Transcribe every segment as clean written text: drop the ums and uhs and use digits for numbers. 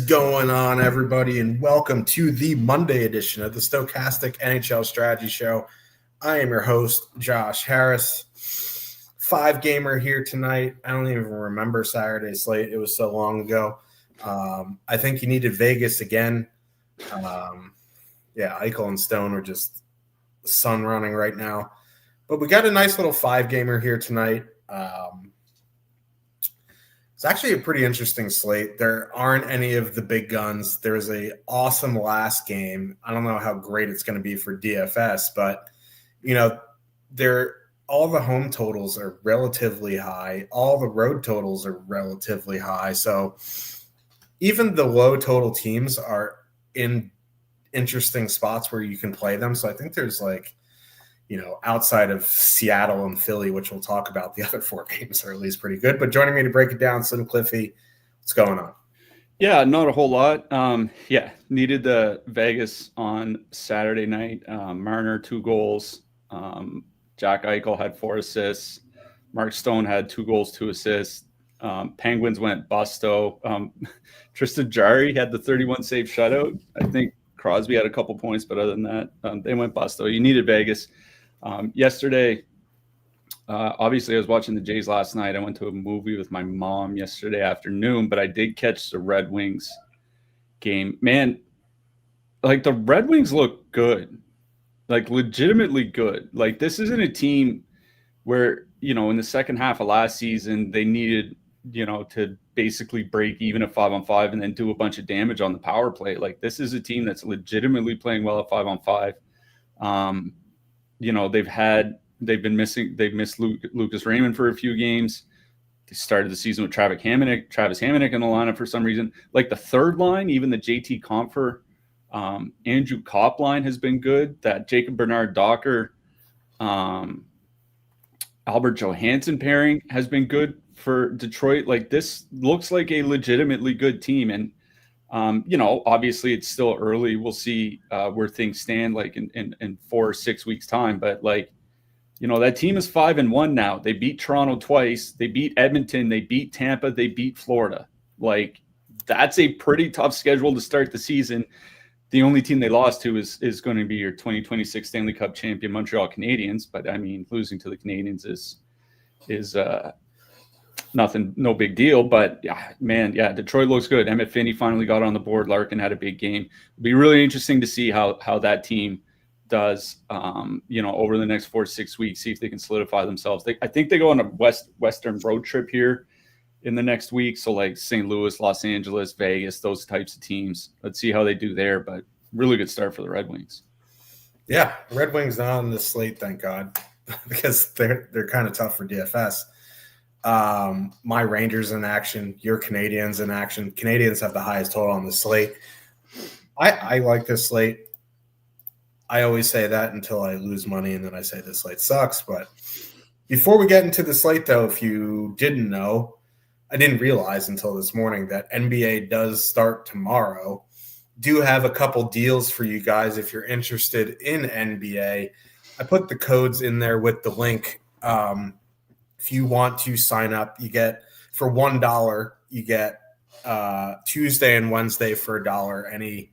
going on, everybody, and welcome to the Monday edition of the Stochastic NHL Strategy Show. I am your host, Josh Harris. 5-gamer here tonight. I don't even remember Saturday's slate. It was so long ago. I think you needed Vegas again. Eichel and Stone are just sun running right now. But we got a nice little 5-gamer here tonight. It's actually a pretty interesting slate. There aren't any of the big guns. There's a awesome last game. I don't know how great it's going to be for DFS, but all the home totals are relatively high. All the road totals are relatively high. So even the low total teams are in interesting spots where you can play them. So I think there's outside of Seattle and Philly, which we'll talk about, the other 4 games are at least pretty good. But joining me to break it down, Slim Cliffy, what's going on? Yeah, not a whole lot. Needed the Vegas on Saturday night. Marner, 2 goals. Jack Eichel had 4 assists. Mark Stone had 2 goals, 2 assists. Penguins went busto. Tristan Jarry had the 31 save shutout. I think Crosby had a couple points, but other than that, they went busto. You needed Vegas. Yesterday, obviously I was watching the Jays last night. I went to a movie with my mom yesterday afternoon, but I did catch the Red Wings game. Man, the Red Wings look good, legitimately good. This isn't a team where, in the second half of last season, they needed, to basically break even at 5-on-5 and then do a bunch of damage on the power play. This is a team that's legitimately playing well at 5-on-5. They've missed Lucas Raymond for a few games. They started the season with Travis Hamonic in the lineup for some reason. The third line, even the JT Compher, Andrew Kopp line has been good. That Jacob Bernard-Docker, Albert Johansson pairing has been good for Detroit. This looks like a legitimately good team. And, obviously it's still early. We'll see where things stand in 4 or 6 weeks time. But that team is 5-1 now. They beat Toronto twice. They beat Edmonton. They beat Tampa. They beat Florida. That's a pretty tough schedule to start the season. The only team they lost to is going to be your 2026 Stanley Cup champion Montreal Canadiens. But I mean, losing to the Canadiens is nothing, no big deal. But Detroit looks good. Emmett Finney finally got on the board. Larkin had a big game. It'll be really interesting to see how that team does, over the next 4 to 6 weeks, see if they can solidify themselves. I think they go on a Western road trip here in the next week. So St. Louis, Los Angeles, Vegas, those types of teams. Let's see how they do there, but really good start for the Red Wings. Yeah. Red Wings not on this slate, thank God, because they're kind of tough for DFS. My Rangers in action, your Canadians in action. Canadians have the highest total on the slate. I like this slate. I always say that until I lose money, and then I say this slate sucks. But before we get into the slate, though, if you didn't know, I didn't realize until this morning that NBA does start tomorrow. Do have a couple deals for you guys if you're interested in NBA. I put the codes in there with the link. If you want to sign up, you get for $1, you get Tuesday and Wednesday for $1.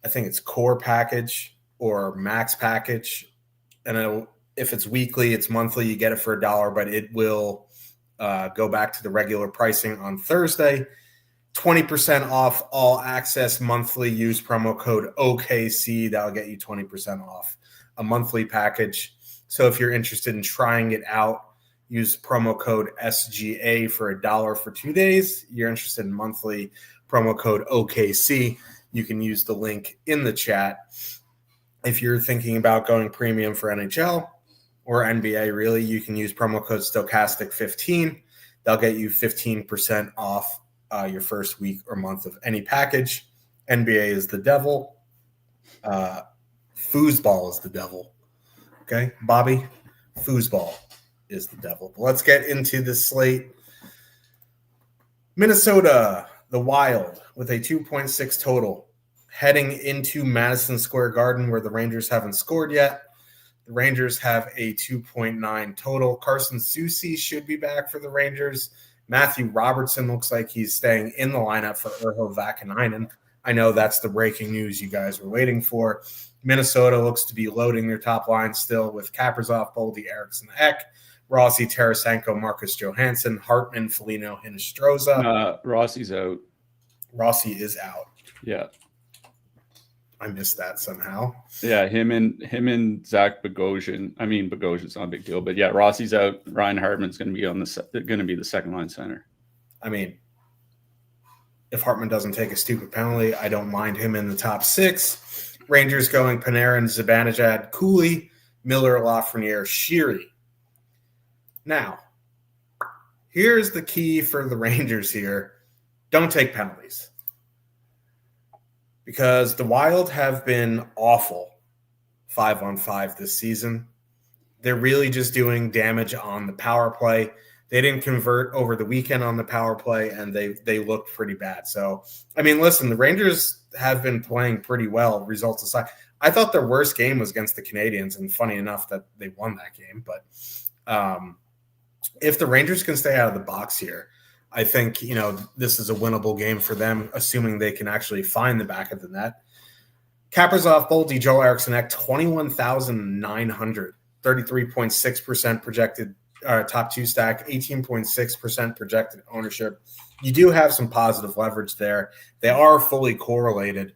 I think it's core package or max package. And if it's weekly, it's monthly, you get it for $1, but it will go back to the regular pricing on Thursday. 20% off all access monthly. Use promo code OKC. That'll get you 20% off a monthly package. So if you're interested in trying it out, use promo code SGA for $1 for 2 days. You're interested in monthly, promo code OKC. You can use the link in the chat. If you're thinking about going premium for NHL or NBA, really, you can use promo code Stochastic15. They'll get you 15% off your first week or month of any package. NBA is the devil. Foosball is the devil. Okay, Bobby? Foosball is the devil. But let's get into this slate. Minnesota, the Wild, with a 2.6 total, heading into Madison Square Garden, where the Rangers haven't scored yet. The Rangers have a 2.9 total. Carson Soucy should be back for the Rangers. Matthew Robertson looks like he's staying in the lineup for Urho Vakanainen. I know that's the breaking news you guys were waiting for. Minnesota looks to be loading their top line still with Kaprizov, Boldy, Eriksson, Ek, Rossi, Tarasenko, Marcus Johansson, Hartman, Foligno, Hinostroza. Rossi's out. Rossi is out. Yeah. I missed that somehow. Yeah, him and Zach Bogosian. I mean, Bogosian's not a big deal, but yeah, Rossi's out. Ryan Hartman's going to be the second line center. I mean, if Hartman doesn't take a stupid penalty, I don't mind him in the top 6. Rangers going Panarin, Zibanejad, Cooley, Miller, Lafreniere, Sheary. Now, here's the key for the Rangers here. Don't take penalties. Because the Wild have been awful 5-on-5 this season. They're really just doing damage on the power play. They didn't convert over the weekend on the power play, and they looked pretty bad. So, I mean, listen, the Rangers have been playing pretty well, results aside. I thought their worst game was against the Canadiens, and funny enough that they won that game. But if the Rangers can stay out of the box here, I think, this is a winnable game for them, assuming they can actually find the back of the net. Kaprizov, Boldy, Joe Eriksson, 21,900, 33.6% projected top 2 stack, 18.6% projected ownership. You do have some positive leverage there. They are fully correlated.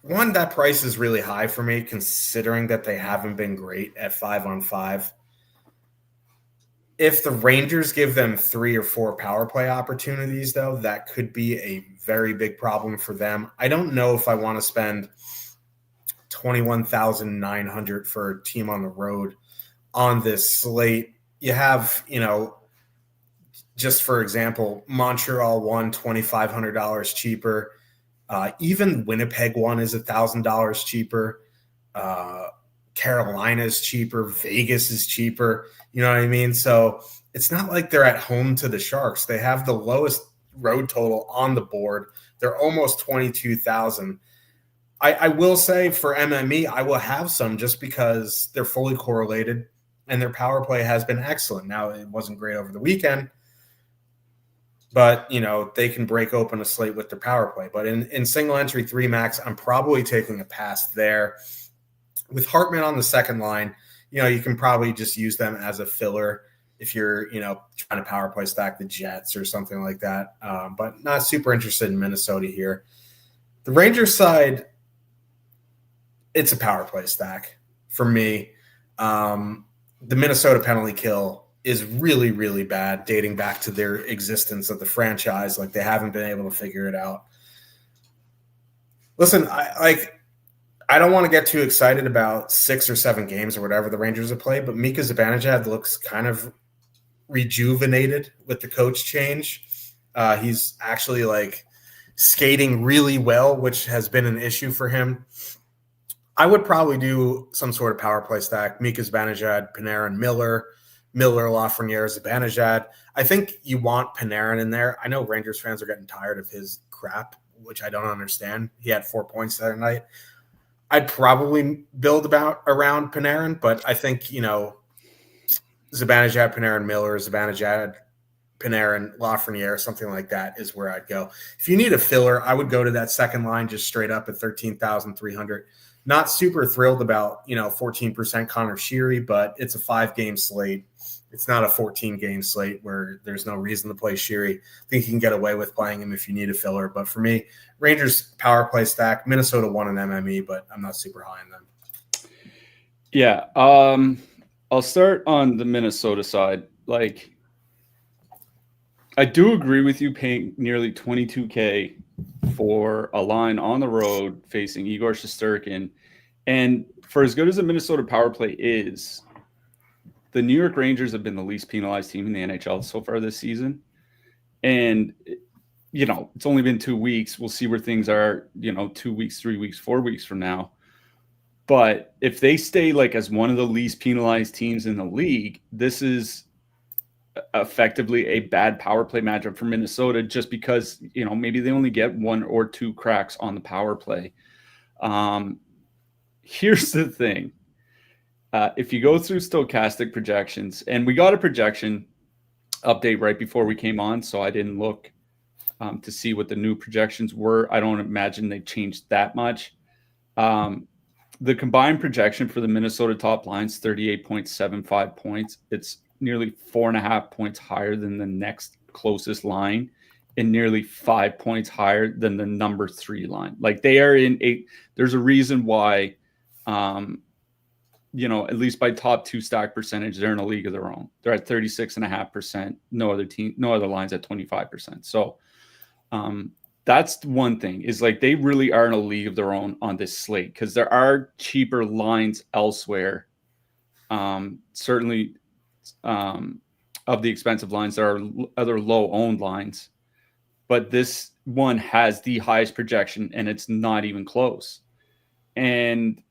One, that price is really high for me, considering that they haven't been great at 5-on-5. If the Rangers give them 3 or 4 power play opportunities, though, that could be a very big problem for them. I don't know if I want to spend 21,900 for a team on the road on this slate. You have, just for example, Montreal won $2,500 cheaper. Even Winnipeg one is $1,000 cheaper. Carolina's cheaper. Vegas is cheaper. You know what I mean? So it's not like they're at home to the Sharks. They have the lowest road total on the board. They're almost 22,000. I will say for MME, I will have some just because they're fully correlated and their power play has been excellent. Now, it wasn't great over the weekend, but, they can break open a slate with their power play. But in single entry 3 max, I'm probably taking a pass there. With Hartman on the second line, you can probably just use them as a filler if you're, trying to power play stack the Jets or something like that. But not super interested in Minnesota here. The Rangers side, it's a power play stack for me. The Minnesota penalty kill is really, really bad, dating back to their existence of the franchise. Like, they haven't been able to figure it out. Listen, I don't want to get too excited about 6 or 7 games or whatever the Rangers have played, but Mika Zibanejad looks kind of rejuvenated with the coach change. He's actually skating really well, which has been an issue for him. I would probably do some sort of power play stack. Mika Zibanejad, Panarin, Miller, Lafreniere, Zibanejad. I think you want Panarin in there. I know Rangers fans are getting tired of his crap, which I don't understand. He had 4 points the other night. I'd probably build around Panarin, but I think, Zibanejad, Panarin, Miller, Zibanejad, Panarin, Lafreniere, something like that is where I'd go. If you need a filler, I would go to that second line just straight up at 13,300. Not super thrilled about, 14% Connor Sheary, but it's a 5-game slate. It's not a 14-game slate where there's no reason to play Sheary. I think you can get away with playing him if you need a filler. But for me, Rangers power play stack. Minnesota won an MME, but I'm not super high on them. Yeah. I'll start on the Minnesota side. I do agree with you paying nearly $22K for a line on the road facing Igor Shesterkin. And for as good as the Minnesota power play is, the New York Rangers have been the least penalized team in the NHL so far this season. And, it's only been 2 weeks. We'll see where things are, 2 weeks, 3 weeks, 4 weeks from now. But if they stay as one of the least penalized teams in the league, this is effectively a bad power play matchup for Minnesota just because, maybe they only get 1 or 2 cracks on the power play. Here's the thing. if you go through stochastic projections, and we got a projection update right before we came on, so I didn't look to see what the new projections were. I don't imagine they changed that much. The combined projection for the Minnesota top line is 38.75 points. It's nearly 4.5 points higher than the next closest line and nearly 5 points higher than the number 3 line. Like they are in there's a reason why, at least by top 2 stack percentage, they're in a league of their own. They're at 36.5%. No other lines at 25%. So that's one thing, is like they really are in a league of their own on this slate, because there are cheaper lines elsewhere. Certainly of the expensive lines, there are other low owned lines, but this one has the highest projection and it's not even close. And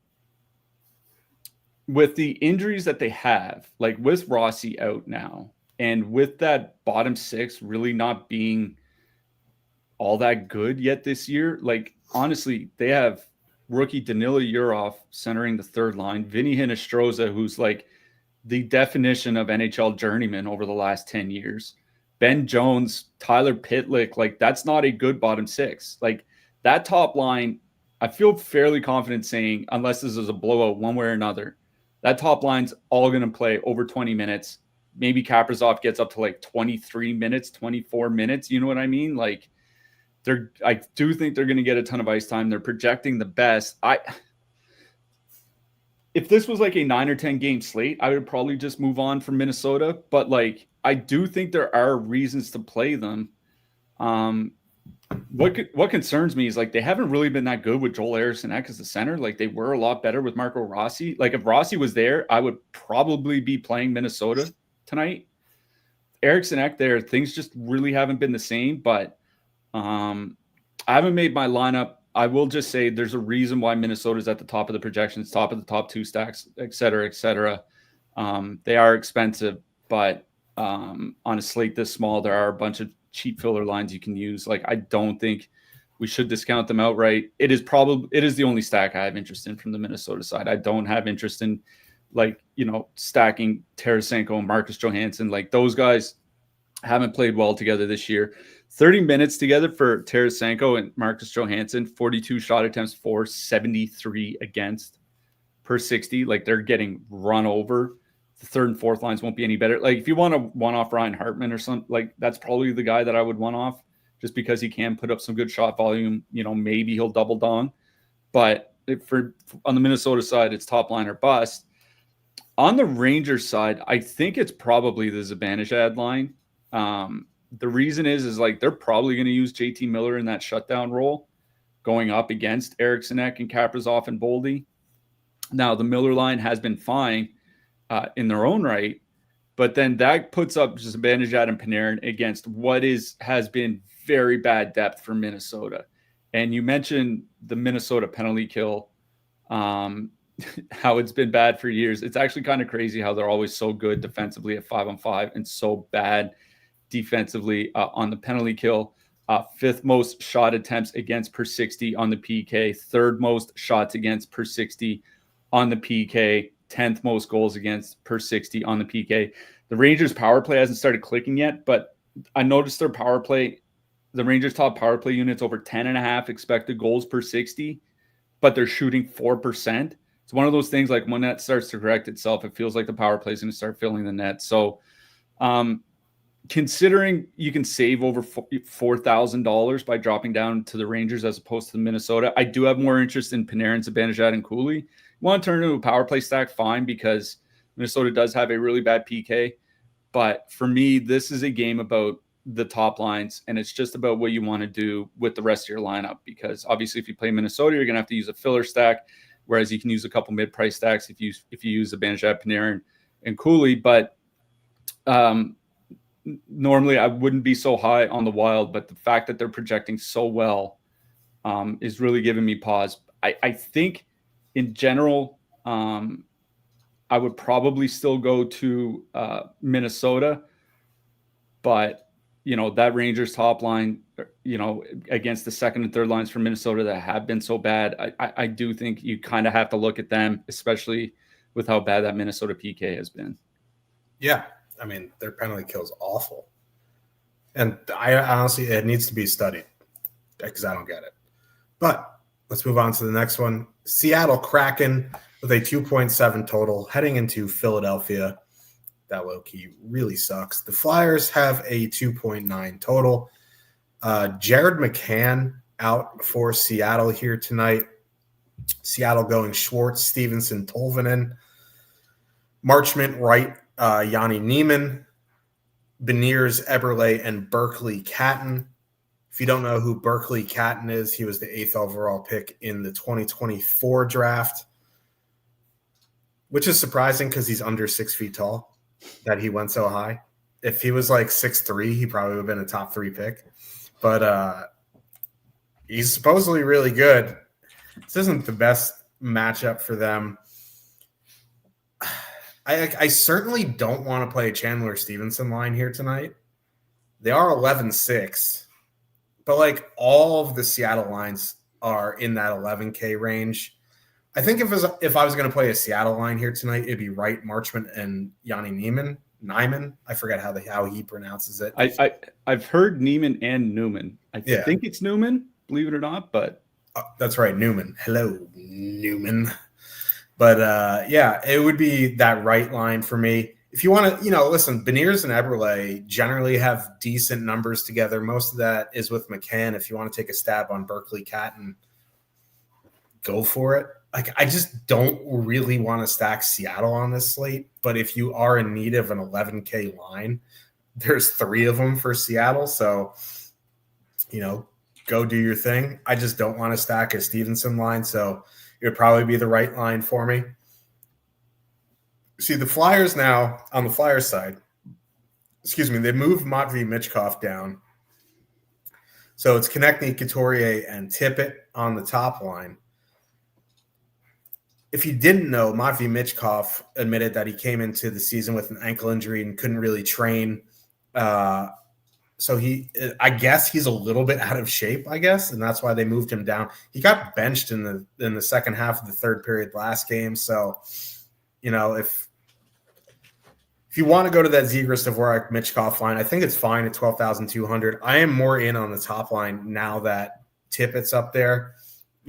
with the injuries that they have, like with Rossi out now, and with that bottom 6 really not being all that good yet this year, like honestly, they have rookie Danila Yurov centering the 3rd line, Vinny Hinostroza, who's like the definition of NHL journeyman over the last 10 years, Ben Jones, Tyler Pitlick. Like that's not a good bottom 6. Like that top line, I feel fairly confident saying, unless this is a blowout one way or another, that top line's all going to play over 20 minutes. Maybe Kaprizov gets up to like 23 minutes, 24 minutes. You know what I mean? Like I do think they're going to get a ton of ice time. They're projecting the best. If this was like a 9 or 10 game slate, I would probably just move on from Minnesota. But like, I do think there are reasons to play them. What concerns me is like they haven't really been that good with Joel Eriksson-Ek as the center. Like they were a lot better with Marco Rossi. Like if Rossi was there, I would probably be playing Minnesota tonight. Eriksson-Ek there, things just really haven't been the same. But I haven't made my lineup. I will just say there's a reason why Minnesota's at the top of the projections, top of the top 2 stacks, et cetera, et cetera. They are expensive, but on a slate this small, there are a bunch of cheap filler lines you can use. Like I don't think we should discount them outright. It is the only stack I have interest in from the Minnesota side. I don't have interest in stacking Tarasenko and Marcus Johansson. Like those guys haven't played well together this year. 30 minutes together for Tarasenko and Marcus Johansson, 42 shot attempts for, 73 against per 60. Like they're getting run over. The 3rd and 4th lines won't be any better. Like if you want to one-off Ryan Hartman or something, like that's probably the guy that I would one-off, just because he can put up some good shot volume. Maybe he'll double dong. But on the Minnesota side, it's top line or bust. On the Rangers side, I think it's probably the Zibanejad line. The reason is like they're probably going to use JT Miller in that shutdown role going up against Eriksson-Ek and Kaprizov and Boldy. Now, the Miller line has been fine in their own right, but then that puts up Zibanejad and Panarin against what has been very bad depth for Minnesota. And you mentioned the Minnesota penalty kill, how it's been bad for years. It's actually kind of crazy how they're always so good defensively at 5-on-5 and so bad defensively on the penalty kill. 5th most shot attempts against per 60 on the PK, 3rd most shots against per 60 on the PK, 10th most goals against per 60 on the PK. The Rangers power play hasn't started clicking yet, but I noticed their power play, the Rangers top power play units over 10.5 expected goals per 60, but they're shooting 4%. It's one of those things, like when that starts to correct itself, it feels like the power play is going to start filling the net. So considering you can save over $4,000 by dropping down to the Rangers as opposed to the Minnesota, I do have more interest in Panarin, Zibanejad, and Cooley. You want to turn into a power play stack, fine, because Minnesota does have a really bad PK. But for me, this is a game about the top lines, and it's just about what you want to do with the rest of your lineup, because obviously if you play Minnesota, you're going to have to use a filler stack, whereas you can use a couple mid-price stacks if you use Zibanejad, Panarin, and Cooley. But normally I wouldn't be so high on the Wild, but the fact that they're projecting so well is really giving me pause. I think in general, I would probably still go to Minnesota, but that Rangers top line, against the 2nd and 3rd lines for Minnesota that have been so bad, I do think you kind of have to look at them, especially with how bad that Minnesota PK has been. Yeah. I mean, their penalty kill is awful. And I honestly, it needs to be studied because I don't get it. But let's move on to the next one. Seattle Kraken with a 2.7 total heading into Philadelphia. That low-key really sucks. The Flyers have a 2.9 total. Jared McCann out for Seattle here tonight. Seattle going Schwartz, Stevenson, Tolvanen. Marchment, Wright, Yanni Neiman. Beniers, Eberle, and Berkeley Catton. If you don't know who Berkeley Catton is, he was the 8th overall pick in the 2024 draft, which is surprising because he's under 6 feet tall, that he went so high. If he was like 6'3", he probably would have been a top 3 pick. But he's supposedly really good. This isn't the best matchup for them. I certainly don't want to play a Chandler Stevenson line here tonight. They are 11-6, but like all of the Seattle lines are in that 11K range. I think if I was going to play a Seattle line here tonight, it'd be Wright, Marchment, and Yanni Neiman. I forget how he pronounces it. I've heard Neiman and Newman. I think it's Newman, believe it or not, but that's right, Newman. Hello, Newman. But it would be that right line for me. If you want to, listen, Beniers and Eberle generally have decent numbers together. Most of that is with McCann. If you want to take a stab on Berkeley Catton, go for it. Like, I just don't really want to stack Seattle on this slate. But if you are in need of an 11K line, there's 3 of them for Seattle. So, go do your thing. I just don't want to stack a Stevenson line. So it would probably be the right line for me. See, the Flyers now, on the Flyers side, they moved Matvei Michkov down. So it's Konechny, Couturier, and Tippett on the top line. If you didn't know, Matvei Michkov admitted that he came into the season with an ankle injury and couldn't really train. So I guess he's a little bit out of shape, and that's why they moved him down. He got benched in the second half of the third period last game. So, if you want to go to that Zegras, Dvorak, Michkov line, I think it's fine at 12,200. I am more in on the top line now that Tippett's up there.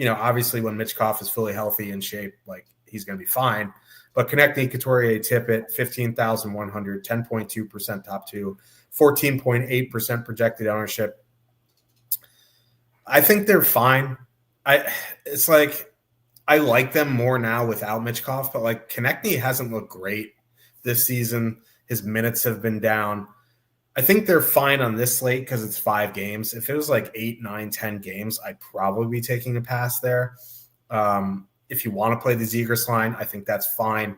Obviously when Michkov is fully healthy and shape, like, he's going to be fine. But Konechny, Couturier, Tippett, 15,100, 10.2% top 2. 14.8% projected ownership. I think they're fine. I like them more now without Michkov, but like Konechny hasn't looked great this season. His minutes have been down. I think they're fine on this slate because it's 5 games. If it was like 8, 9, 10 games, I'd probably be taking a pass there. If you want to play the Zegras line, I think that's fine.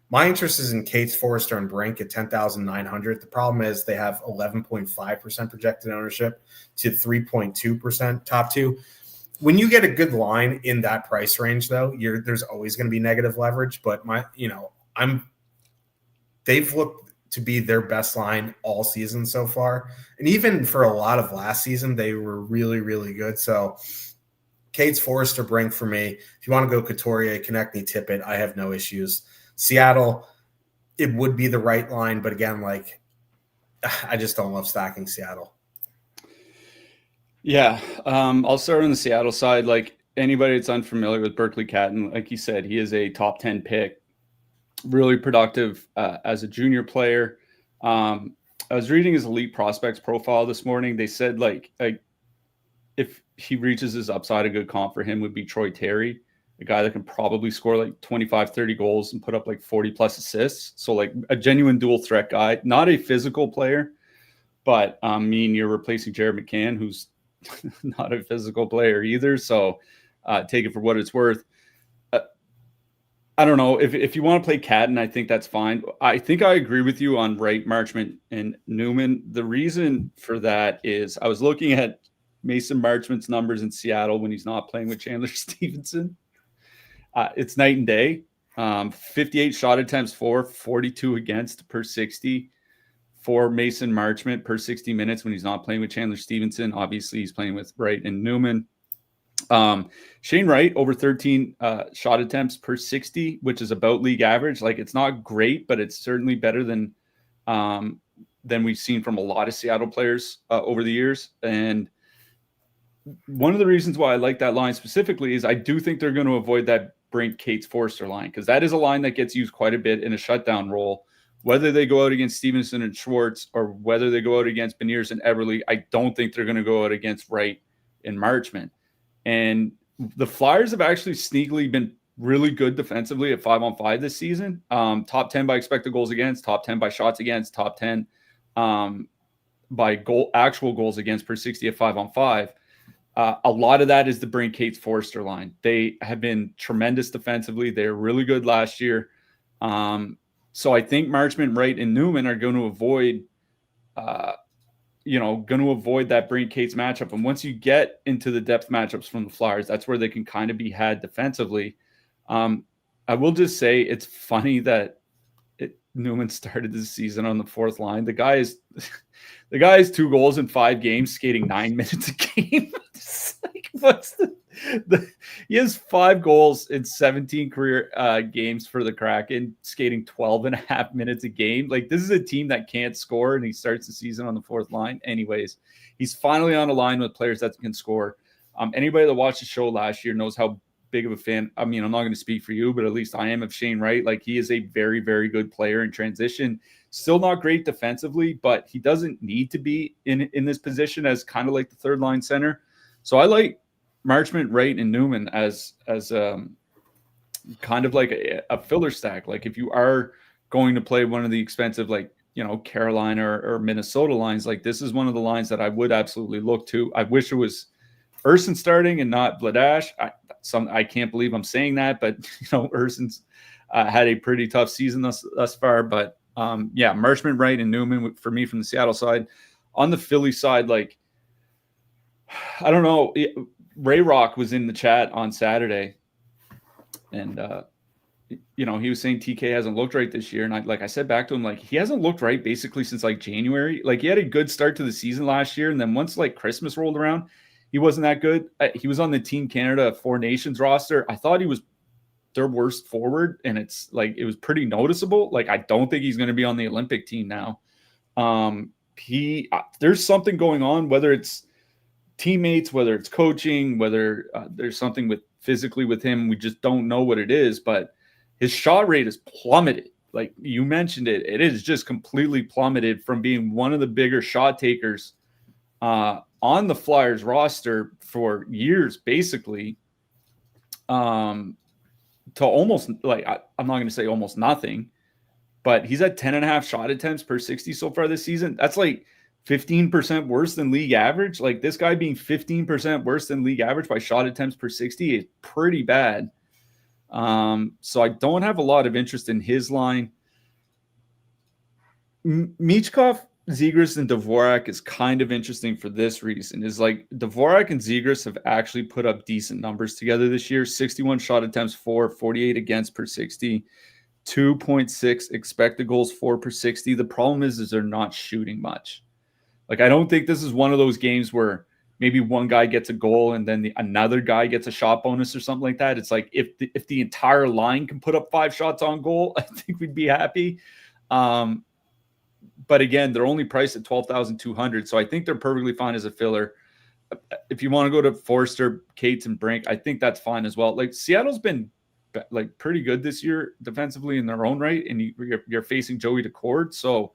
My interest is in Cates, Forrester, and Brink at 10,900. The problem is they have 11.5% projected ownership to 3.2% top 2. When you get a good line in that price range, though, there's always going to be negative leverage. But they've looked to be their best line all season so far, and even for a lot of last season, they were really, really good. So Cates, Forrester, Brink for me. If you want to go Couturier, Konechny, Tippett, I have no issues. Seattle, it would be the right line, but again, like, I just don't love stacking Seattle. Yeah, I'll start on the Seattle side. Like, anybody that's unfamiliar with Berkeley Catton, like you said, he is a top 10 pick, really productive as a junior player. I was reading his elite prospects profile this morning. They said like if he reaches his upside, a good comp for him would be Troy Terry, a guy that can probably score like 25, 30 goals and put up like 40 plus assists. So like a genuine dual threat guy, not a physical player, but you're replacing Jared McCann, who's not a physical player either. So take it for what it's worth. I don't know if you want to play Catton, I think that's fine. I think I agree with you on Wright, Marchment, and Newman. The reason for that is I was looking at Mason Marchment's numbers in Seattle when he's not playing with Chandler Stevenson. It's night and day. 58 shot attempts for, 42 against per 60 for Mason Marchment per 60 minutes when he's not playing with Chandler Stevenson. Obviously, he's playing with Wright and Newman. Shane Wright over 13 shot attempts per 60, which is about league average. Like, it's not great, but it's certainly better than we've seen from a lot of Seattle players over the years. And one of the reasons why I like that line specifically is I do think they're going to avoid that Brink Cates Forster line, because that is a line that gets used quite a bit in a shutdown role. Whether they go out against Stevenson and Schwartz or whether they go out against Beniers and Everly, I don't think they're going to go out against Wright and Marchment. And the Flyers have actually sneakily been really good defensively at 5-on-5 this season. Top 10 by expected goals against, top 10 by shots against, top 10 by actual goals against per 60 at 5-on-5. A lot of that is the Brink Cates Forster line. They have been tremendous defensively. They were really good last year. So I think Marchment, Wright, and Newman are going to avoid that Brink Cates matchup. And once you get into the depth matchups from the Flyers, that's where they can kind of be had defensively. I will just say it's funny that Newman started the season on the fourth line. The guy is 2 goals in 5 games, skating 9 minutes a game. It's like, he has 5 goals in 17 career games for the Kraken, skating 12 and a half minutes a game. Like, this is a team that can't score, and he starts the season on the fourth line. Anyways, he's finally on a line with players that can score. Anybody that watched the show last year knows how big of a fan. I mean, I'm not going to speak for you, but at least I am of Shane Wright. Like, he is a very, very good player in transition. Still not great defensively, but he doesn't need to be in this position as kind of like the third line center. So I like Marchment, Wright, and Newman as kind of like a filler stack. Like, if you are going to play one of the expensive, like, Carolina or Minnesota lines, like, this is one of the lines that I would absolutely look to. I wish it was Urson starting and not Vladash. I can't believe I'm saying that, but Urson's had a pretty tough season thus far. But Marchment, Wright, and Newman for me from the Seattle side. On the Philly side, like, I don't know. Ray Rock was in the chat on Saturday, and he was saying TK hasn't looked right this year. And I said back to him, like, he hasn't looked right basically since like January. Like, he had a good start to the season last year, and then once like Christmas rolled around, he wasn't that good. He was on the Team Canada 4 Nations roster. I thought he was their worst forward, and it's like, it was pretty noticeable. Like, I don't think he's going to be on the Olympic team now. There's something going on, whether it's teammates, whether it's coaching, whether there's something physically with him. We just don't know what it is, but his shot rate has plummeted. Like you mentioned it is just completely plummeted from being one of the bigger shot takers on the Flyers roster for years, basically, to almost, like, I'm not going to say almost nothing, but he's at 10.5 shot attempts per 60 so far this season. That's like 15% worse than league average. Like, this guy being 15% worse than league average by shot attempts per 60 is pretty bad. So I don't have a lot of interest in his line. Michkov, Zegras, and Dvorak is kind of interesting for this reason. Is like, Dvorak and Zegras have actually put up decent numbers together this year. 61 shot attempts for, 48 against per 60, 2.6 expected goals for per 60. The problem is they're not shooting much. Like, I don't think this is one of those games where maybe one guy gets a goal and then another guy gets a shot bonus or something like that. It's like, if the entire line can put up 5 shots on goal, I think we'd be happy. But again, they're only priced at $12,200, so I think they're perfectly fine as a filler. If you want to go to Forster, Cates, and Brink, I think that's fine as well. Like, Seattle's been like pretty good this year defensively in their own right, and you're facing Joey Decord, so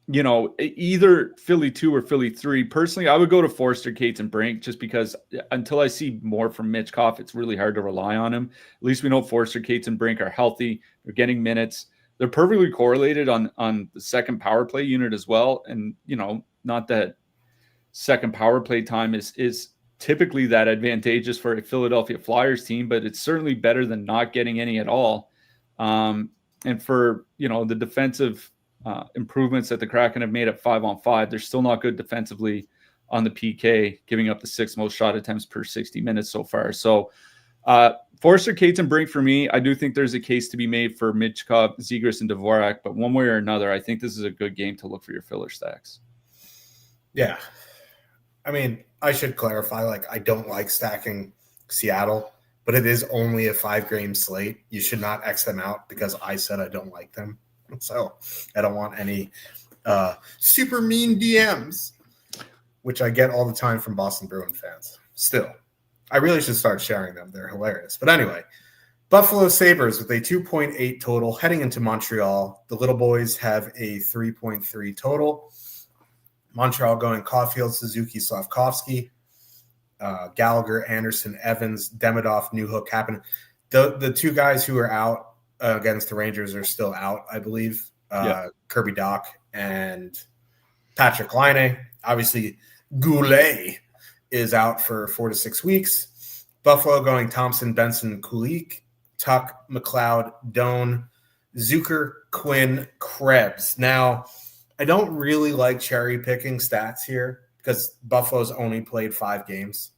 either Philly 2 or Philly 3. Personally, I would go to Forster, Cates, and Brink, just because until I see more from Michkov, it's really hard to rely on him. At least we know Forster, Cates, and Brink are healthy. They're getting minutes. They're perfectly correlated on the second power play unit as well. And, not that second power play time is typically that advantageous for a Philadelphia Flyers team, but it's certainly better than not getting any at all. And for, the defensive improvements that the Kraken have made at 5-on-5, they're still not good defensively on the PK, giving up the 6th most shot attempts per 60 minutes so far. So Forster, Cates, and Brink for me. I do think there's a case to be made for Michkov, Zegras, and Dvorak, but one way or another, I think this is a good game to look for your filler stacks. Yeah. I mean, I should clarify, like, I don't like stacking Seattle, but it is only a 5-game slate. You should not X them out because I said I don't like them. So I don't want any super mean DMs, which I get all the time from Boston Bruin fans. Still, I really should start sharing them. They're hilarious. But anyway, Buffalo Sabres with a 2.8 total heading into Montreal. The Little Boys have a 3.3 total. Montreal going Caulfield, Suzuki, Slavkovsky, Gallagher, Anderson, Evans, Demidov, Newhook, Kapanen. The two guys who are out against the Rangers are still out, I believe. Kirby Dach and Patrick Laine. Obviously, Goulet is out for 4 to 6 weeks. Buffalo going Thompson, Benson, Kulik, Tuck, McLeod, Doan, Zucker, Quinn, Krebs. Now, I don't really like cherry picking stats here because Buffalo's only played 5 games.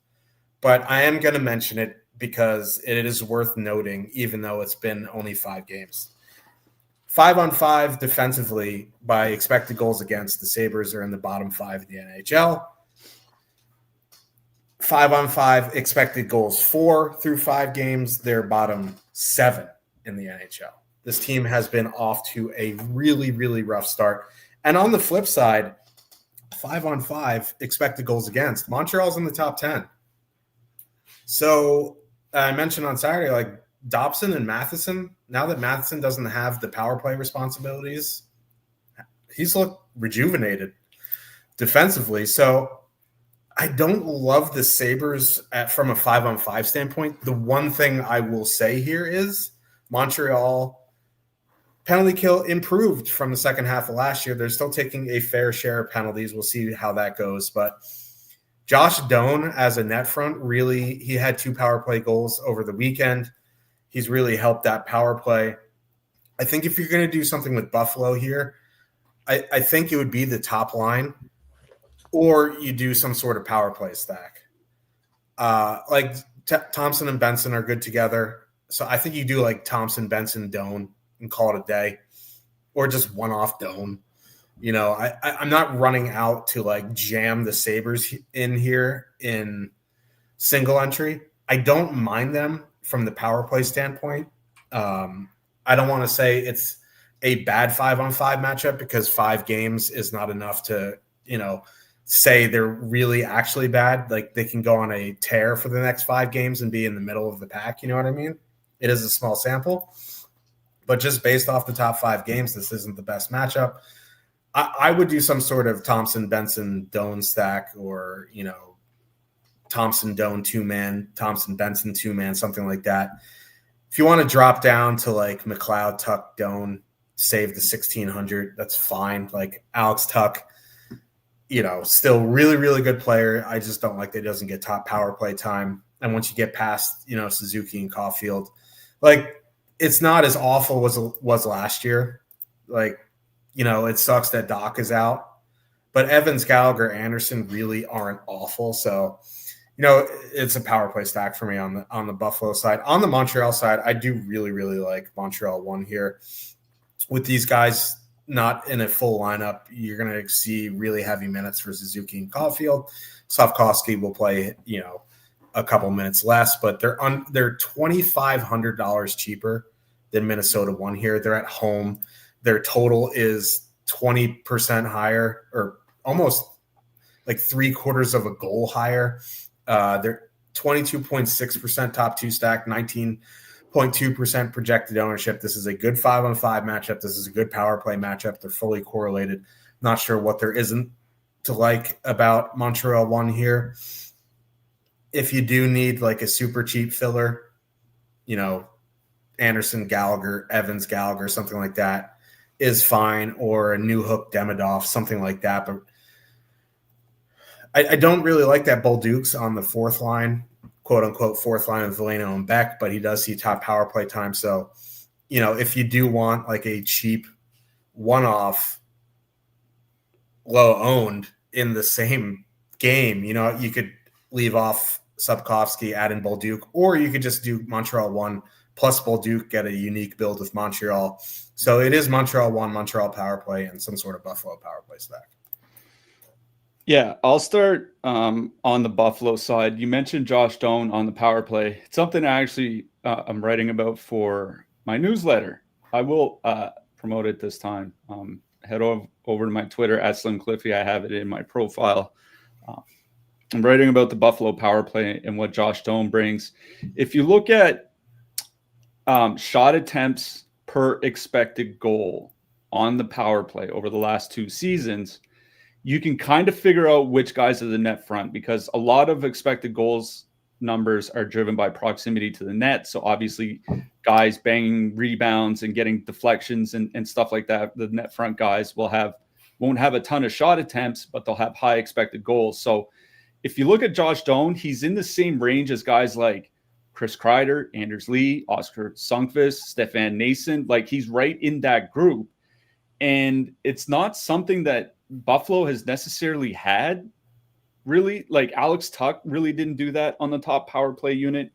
But I am going to mention it because it is worth noting, even though it's been only 5 games. 5-on-5 defensively by expected goals against, the Sabres are in the bottom 5 of the NHL. 5-on-5 expected goals for through 5 games, they're bottom 7 in the NHL. This team has been off to a really, really rough start. And on the flip side, 5-on-5 expected goals against, Montreal's in the top 10. So I mentioned on Saturday, like Dobson and Matheson, now that Matheson doesn't have the power play responsibilities, he's looked rejuvenated defensively. So I don't love the Sabres from a 5-on-5 standpoint. The one thing I will say here is Montreal penalty kill improved from the second half of last year. They're still taking a fair share of penalties. We'll see how that goes. But Josh Doan as a net front, really, he had 2 power play goals over the weekend. He's really helped that power play. I think if you're going to do something with Buffalo here, I think it would be the top line, or you do some sort of power play stack. Thompson and Benson are good together. So I think you do like Thompson, Benson, Doan and call it a day, or just one-off Doan. You know, I'm not running out to like jam the Sabres in here in single entry. I don't mind them from the power play standpoint. I don't want to say it's a bad 5-on-5 matchup because 5 games is not enough to, say they're really actually bad. Like they can go on a tear for the next 5 games and be in the middle of the pack. You know what I mean? It is a small sample, but just based off the top 5 games, this isn't the best matchup. I would do some sort of Thompson, Benson, Doan stack, or, Thompson, Doan 2-man, Thompson, Benson 2-man, something like that. If you want to drop down to like McLeod, Tuck, Doan, save the 1,600, that's fine. Like Alex Tuck, still really, really good player. I just don't like that he doesn't get top power play time. And once you get past, Suzuki and Caulfield, like it's not as awful as it was last year. Like, it sucks that Doc is out, but Evans, Gallagher, Anderson really aren't awful. So, it's a power play stack for me on the Buffalo side. On the Montreal side, I do really, really like Montreal 1 here. With these guys not in a full lineup, you're going to see really heavy minutes for Suzuki and Caulfield. Slavkovsky will play, a couple minutes less, but they're $2,500 cheaper than Minnesota 1 here. They're at home. Their total is 20% higher, or almost like 3/4 of a goal higher. They're 22.6% top 2 stack, 19.2% projected ownership. This is a good 5-on-5 matchup. This is a good power play matchup. They're fully correlated. Not sure what there isn't to like about Montreal 1 here. If you do need like a super cheap filler, Anderson, Gallagher, Evans, Gallagher, something like that is fine, or a Newhook, Demidov, something like that. But I don't really like that Bolduc's on the 4th line, quote unquote 4th line of Veleno and Beck, but he does see top power play time. So, if you do want like a cheap one-off, low owned in the same game, you could leave off Slavkovsky, add in Bolduc, or you could just do Montreal 1 plus Bolduc, get a unique build with Montreal. So it is Montreal 1, Montreal power play, and some sort of Buffalo power play stack. Yeah, I'll start on the Buffalo side. You mentioned Josh Doan on the power play. It's something I actually I'm writing about for my newsletter. I will promote it this time. Head over to my Twitter at Slim Cliffy. I have it in my profile. I'm writing about the Buffalo power play and what Josh Doan brings. If you look at shot attempts per expected goal on the power play over the last 2 seasons, you can kind of figure out which guys are the net front, because a lot of expected goals numbers are driven by proximity to the net. So obviously guys banging rebounds and getting deflections and stuff like that, the net front guys won't have a ton of shot attempts, but they'll have high expected goals. So if you look at Josh Doan, he's in the same range as guys like Chris Kreider, Anders Lee, Oscar Sundqvist, Stefan Nason. Like, he's right in that group. And it's not something that Buffalo has necessarily had, really. Like, Alex Tuck really didn't do that on the top power play unit.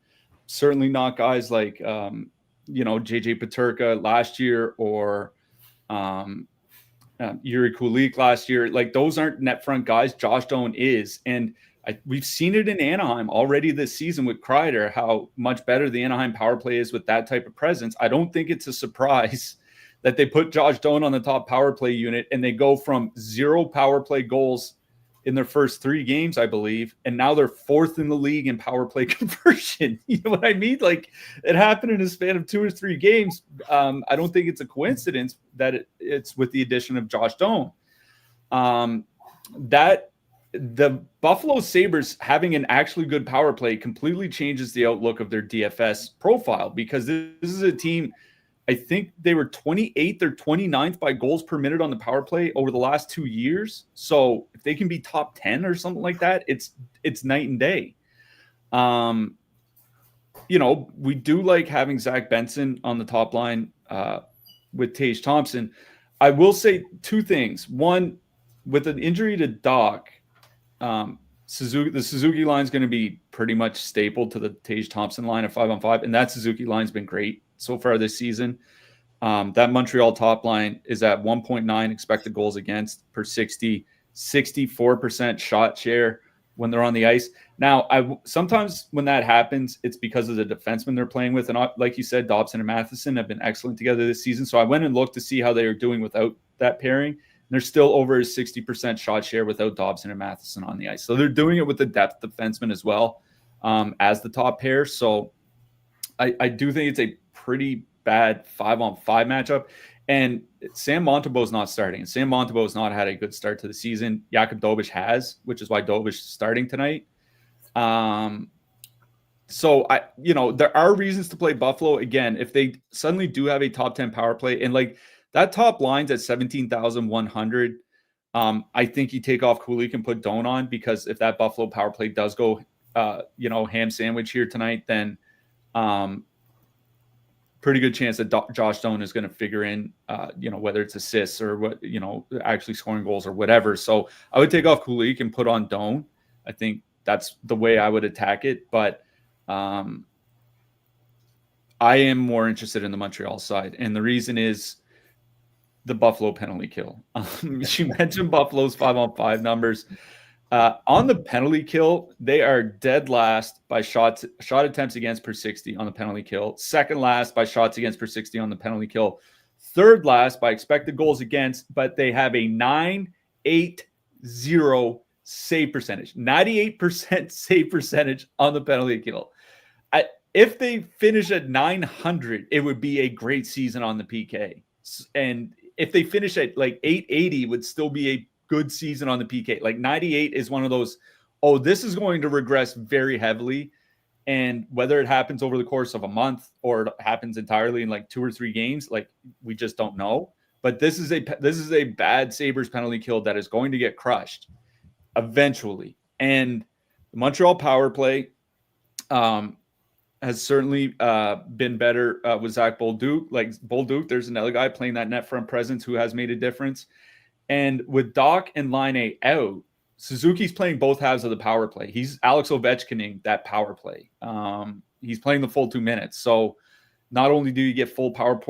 Certainly not guys like, JJ Peterka last year, or Yuri Kulik last year. Like, those aren't net front guys. Josh Doan is. And we've seen it in Anaheim already this season with Kreider, how much better the Anaheim power play is with that type of presence. I don't think it's a surprise that they put Josh Doan on the top power play unit, and they go from 0 power play goals in their first 3 games, I believe, and now they're 4th in the league in power play conversion. You know what I mean? Like, it happened in a span of 2 or 3 games. I don't think it's a coincidence that it's with the addition of Josh Doan. That the Buffalo Sabres having an actually good power play completely changes the outlook of their DFS profile, because this is a team, I think they were 28th or 29th by goals per minute on the power play over the last 2 years. So if they can be top 10 or something like that, it's night and day. We do like having Zach Benson on the top line with Tage Thompson. I will say 2 things. One, with an injury to Doc, the Suzuki line is going to be pretty much stapled to the Tage Thompson line of 5-on-5, and that Suzuki line's been great so far this season. That Montreal top line is at 1.9 expected goals against per 60, 64% shot share when they're on the ice. Now, sometimes when that happens, it's because of the defensemen they're playing with. And like you said, Dobson and Matheson have been excellent together this season. So I went and looked to see how they are doing without that pairing. They're still over 60% shot share without Dobson and Matheson on the ice. So they're doing it with the depth defensemen as well, as the top pair. So I do think it's a pretty bad 5-on-5 matchup. And Sam Montembeault's not starting. And Sam Montembeault's not had a good start to the season. Jakub Dobeš has, which is why Dobeš is starting tonight. So there are reasons to play Buffalo. Again, if they suddenly do have a top 10 power play, and like that top line's at 17,100. I think you take off Kulik and put Doan on, because if that Buffalo power play does go, ham sandwich here tonight, then pretty good chance that Josh Doan is going to figure in, whether it's assists or what, actually scoring goals or whatever. So I would take off Kulik and put on Doan. I think that's the way I would attack it. But I am more interested in the Montreal side. And the reason is the Buffalo penalty kill. You mentioned Buffalo's 5-on-5 numbers. On the penalty kill, they are dead last by shot attempts against per 60 on the penalty kill. Second last by shots against per 60 on the penalty kill. Third last by expected goals against, but they have a 9.80 save percentage. 98% save percentage on the penalty kill. If they finish at 900, it would be a great season on the PK. And if they finish at like 880, would still be a good season on the PK. Like 98 is one of those, this is going to regress very heavily. And whether it happens over the course of a month or it happens entirely in like 2 or 3 games, like we just don't know. But this is a bad Sabres penalty kill that is going to get crushed eventually. And the Montreal power play has certainly been better with Zach Bolduc. Like Bolduc, there's another guy playing that net front presence who has made a difference. And with Doc and Laine out, Suzuki's playing both halves of the power play. He's Alex Ovechkining that power play. He's playing the full 2 minutes. So not only do you get full power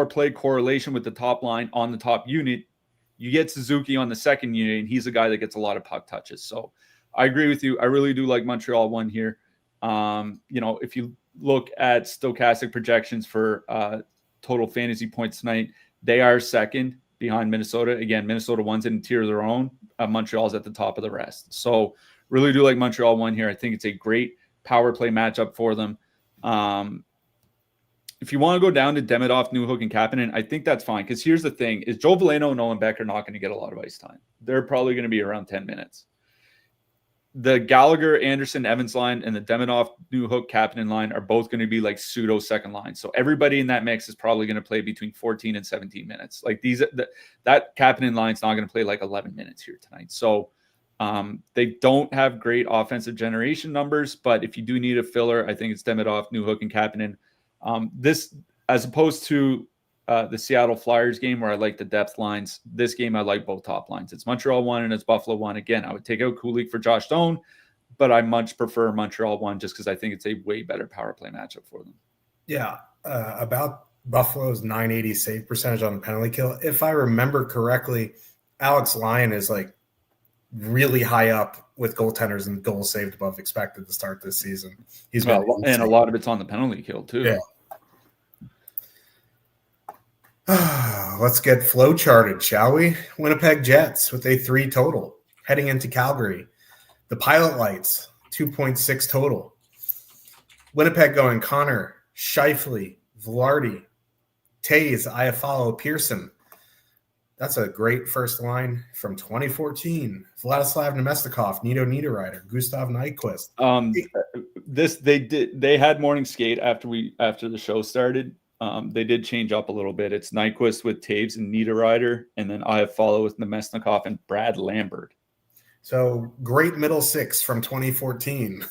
play correlation with the top line on the top unit, You get Suzuki on the second unit, and he's a guy that gets a lot of puck touches. So I agree with you. I really do like Montreal 1 here. If you look at stochastic projections for total fantasy points tonight, they are second behind Minnesota. Again, Minnesota 1's in a tier of their own. Montreal's at the top of the rest. So really do like Montreal 1 here. I think it's a great power play matchup for them. If you want to go down to Demidov, Newhook, and Kapanen, I think that's fine. Because here's the thing, is Joe Veleno and Nolan Beck are not going to get a lot of ice time. They're probably going to be around 10 minutes. The Gallagher, Anderson, Evans line and the Demidov, Newhook, Kapanen line are both going to be like pseudo second line. So everybody in that mix is probably going to play between 14 and 17 minutes. Like that Kapanen line's not going to play like 11 minutes here tonight. So they don't have great offensive generation numbers, but if you do need a filler, I think it's Demidov, Newhook, and Kapanen. This, as opposed to the Seattle Flyers game where I like the depth lines, this game I like both top lines. It's Montreal 1 and it's Buffalo 1. Again, I would take out Kulich for Josh Stone, but I much prefer Montreal 1 just because I think it's a way better power play matchup for them. Yeah, about Buffalo's .980 save percentage on the penalty kill. If I remember correctly, Alex Lyon is like really high up with goaltenders and goals saved above expected to start this season. He's been and a lot of it's on the penalty kill too. Yeah. Let's get flow charted, shall we? Winnipeg Jets with a 3 total heading into Calgary. The Pilot Lights, 2.6 total. Winnipeg going Connor, Scheifele, Velarde, Taze, Iafallo, Pearson. That's a great first line from 2014. Vladislav Nemestikov, Nito Niederreiter, Gustav Nyquist. They had morning skate after the show started. They did change up a little bit. It's Nyquist with Taves and Niederreiter, and then Iafallo with Nemesnikov and Brad Lambert. So great middle six from 2014.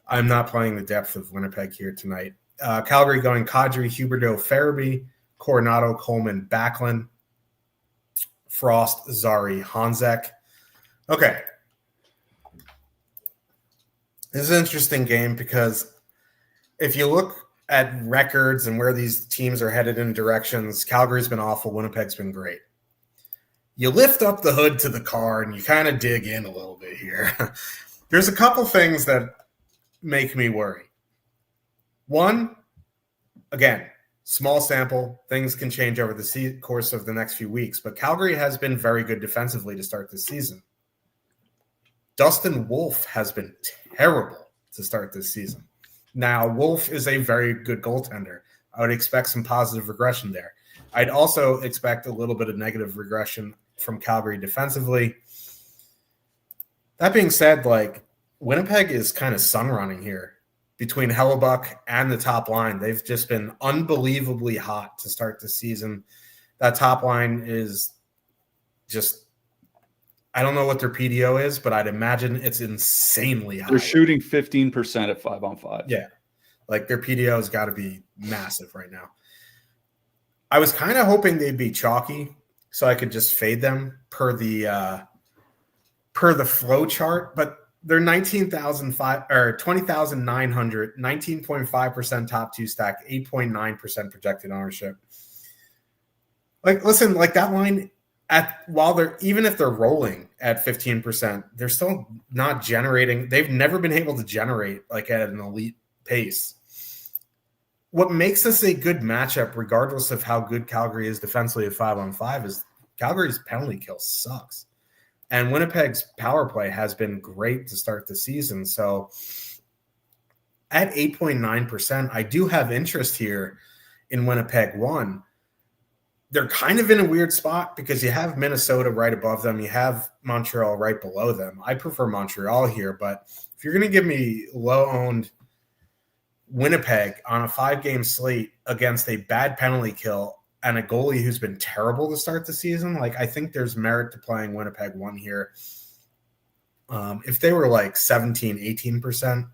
I'm not playing the depth of Winnipeg here tonight. Calgary going Kadri, Huberdeau, Farabee, Coronado, Coleman, Backlund, Frost, Zari, Hanzek. Okay. This is an interesting game because if you look at records and where these teams are headed in directions, Calgary's been awful, Winnipeg's been great. You lift up the hood to the car and you kind of dig in a little bit here. There's a couple things that make me worry. One, again, small sample, things can change over the course of the next few weeks, but Calgary has been very good defensively to start this season. Dustin Wolf has been terrible to start this season. Now, Wolf is a very good goaltender. I would expect some positive regression there. I'd also expect a little bit of negative regression from Calgary defensively. That being said, Winnipeg is kind of sun running here between Hellebuck and the top line. They've just been unbelievably hot to start the season. That top line is just, I don't know what their PDO is, but I'd imagine it's insanely high. They're shooting 15% at 5-on-5. Yeah. Their PDO has got to be massive right now. I was kind of hoping they'd be chalky so I could just fade them per the flow chart, but they're 20,900, 19.5% top two stack, 8.9% projected ownership. Listen, that line even if they're rolling at 15%, they're still not generating. They've never been able to generate at an elite pace. What makes this a good matchup, regardless of how good Calgary is defensively at 5-on-5, is Calgary's penalty kill sucks. And Winnipeg's power play has been great to start the season. So at 8.9%, I do have interest here in Winnipeg 1. They're kind of in a weird spot because you have Minnesota right above them. You have Montreal right below them. I prefer Montreal here, but if you're going to give me low-owned Winnipeg on a 5-game slate against a bad penalty kill and a goalie who's been terrible to start the season, I think there's merit to playing Winnipeg 1 here. If they were 17, 18%,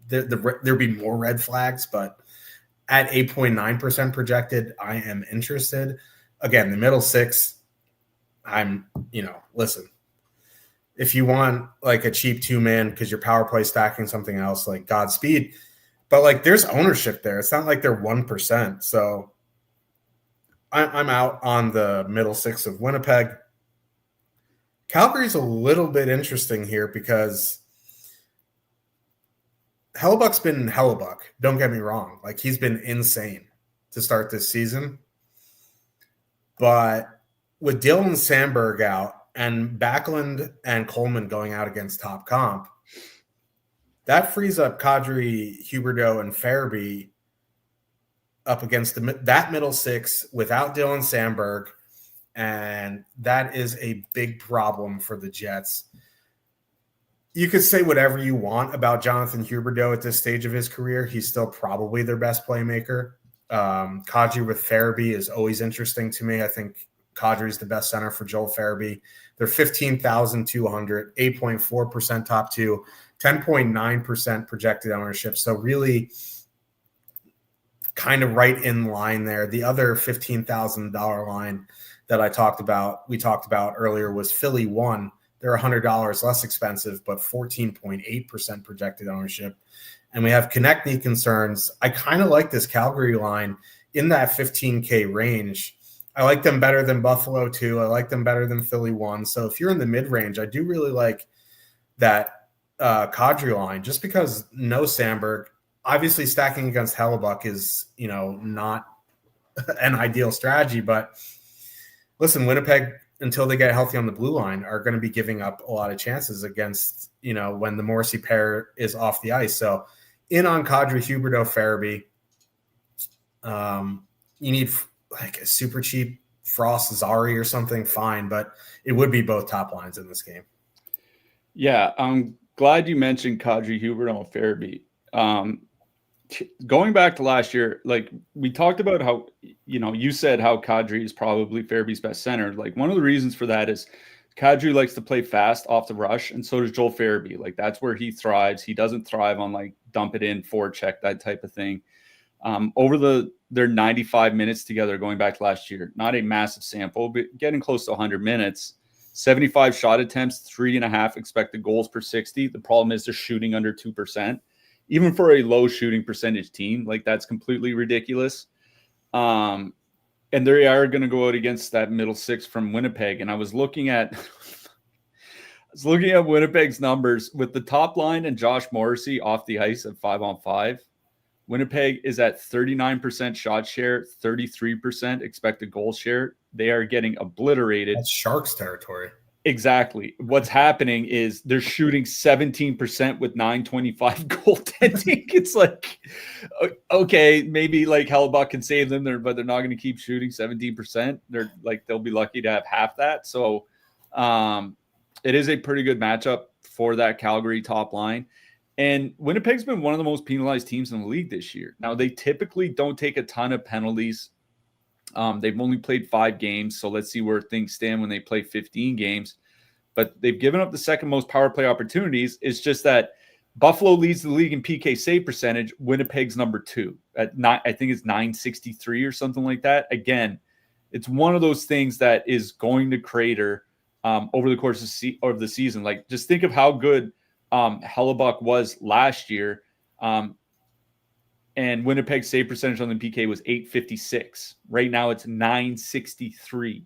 there'd be more red flags, but at 8.9% projected, I am interested. Again, the middle six, listen, if you want a cheap 2-man because your power play stacking something else, Godspeed. But there's ownership there. It's not like they're 1%. So I'm out on the middle six of Winnipeg. Calgary's a little bit interesting here because Hellebuck's been Hellebuck. Don't get me wrong. Like, he's been insane to start this season. But with Dylan Sandberg out and Backlund and Coleman going out against top comp, that frees up Kadri, Huberdeau, and Farabee up against that middle six without Dylan Sandberg, and that is a big problem for the Jets. You could say whatever you want about Jonathan Huberdeau at this stage of his career. He's still probably their best playmaker. Kadri with Farabee is always interesting to me. I think Kadri is the best center for Joel Farabee. They're 15,200, 8.4% top two, 10.9% projected ownership. So really kind of right in line there. The other $15,000 line that we talked about earlier was Philly 1. They're $100 less expensive, but 14.8% projected ownership. And we have Konechny concerns. I kind of like this Calgary line in that 15K range. I like them better than Buffalo 2. I like them better than Philly 1. So if you're in the mid-range, I do really like that Kadri line just because no Sandberg. Obviously, stacking against Hellebuck is, not an ideal strategy. But listen, Winnipeg, until they get healthy on the blue line, are going to be giving up a lot of chances against, when the Morrissey pair is off the ice. So in on Kadri, Huberdeau, Farabee. You need like a super cheap Frost, Zari or something, fine. But it would be both top lines in this game. Yeah, I'm glad you mentioned Kadri, Huberdeau, and Farabee. Going back to last year, like we talked about how, you said how Kadri is probably Farabee's best center. Like one of the reasons for that is Kadri likes to play fast off the rush, and so does Joel Farabee. Like that's where he thrives. He doesn't thrive on like dump it in, forecheck, that type of thing. Over their 95 minutes together going back to last year, not a massive sample, but getting close to 100 minutes, 75 shot attempts, 3.5 expected goals per 60. The problem is they're shooting under 2%. Even for a low shooting percentage team, like that's completely ridiculous. And they are going to go out against that middle six from Winnipeg. And I was looking at Winnipeg's numbers with the top line and Josh Morrissey off the ice at 5-on-5. Winnipeg is at 39% shot share, 33% expected goal share. They are getting obliterated. That's Sharks territory. Exactly. What's happening is they're shooting 17% with .925 goaltending. It's like, okay, maybe like Hellebuck can save them there, but they're not going to keep shooting 17%. They'll be lucky to have half that. So it is a pretty good matchup for that Calgary top line. And Winnipeg's been one of the most penalized teams in the league this year. Now, they typically don't take a ton of penalties. They've only played 5 games, so let's see where things stand when they play 15 games. But they've given up the second most power play opportunities. It's just that Buffalo leads the league in PK save percentage. Winnipeg's number 2 at I think it's 963 or something like that. Again, it's one of those things that is going to crater over the course of the season. Like, just think of how good Hellebuck was last year. And Winnipeg's save percentage on the PK was 856. Right now it's 963.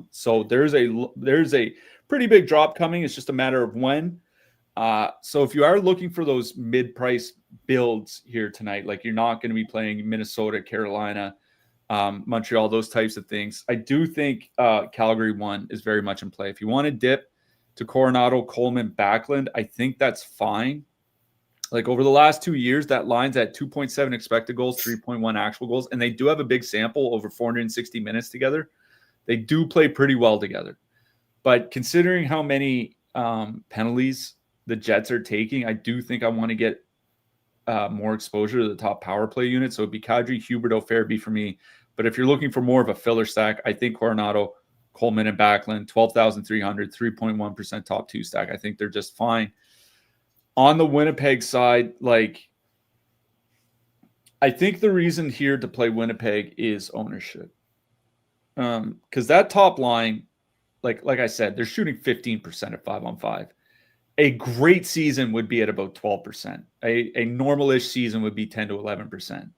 So there's a pretty big drop coming. It's just a matter of when. So if you are looking for those mid-price builds here tonight, like you're not going to be playing Minnesota, Carolina, Montreal, those types of things, I do think Calgary 1 is very much in play. If you want to dip to Coronado, Coleman, Backlund, I think that's fine. Like over the last 2 years, that line's at 2.7 expected goals, 3.1 actual goals, and they do have a big sample over 460 minutes together. They do play pretty well together. But considering how many penalties the Jets are taking, I do think I want to get more exposure to the top power play unit. So it'd be Kadri, Huberdeau, Farabee for me. But if you're looking for more of a filler stack, I think Coronado, Coleman, and Backlund, 12,300, 3.1% top 2 stack. I think they're just fine. On the Winnipeg side, like, I think the reason here to play Winnipeg is ownership. Because that top line, like I said, they're shooting 15% at 5-on-5. A great season would be at about 12%. A normal-ish season would be 10 to 11%.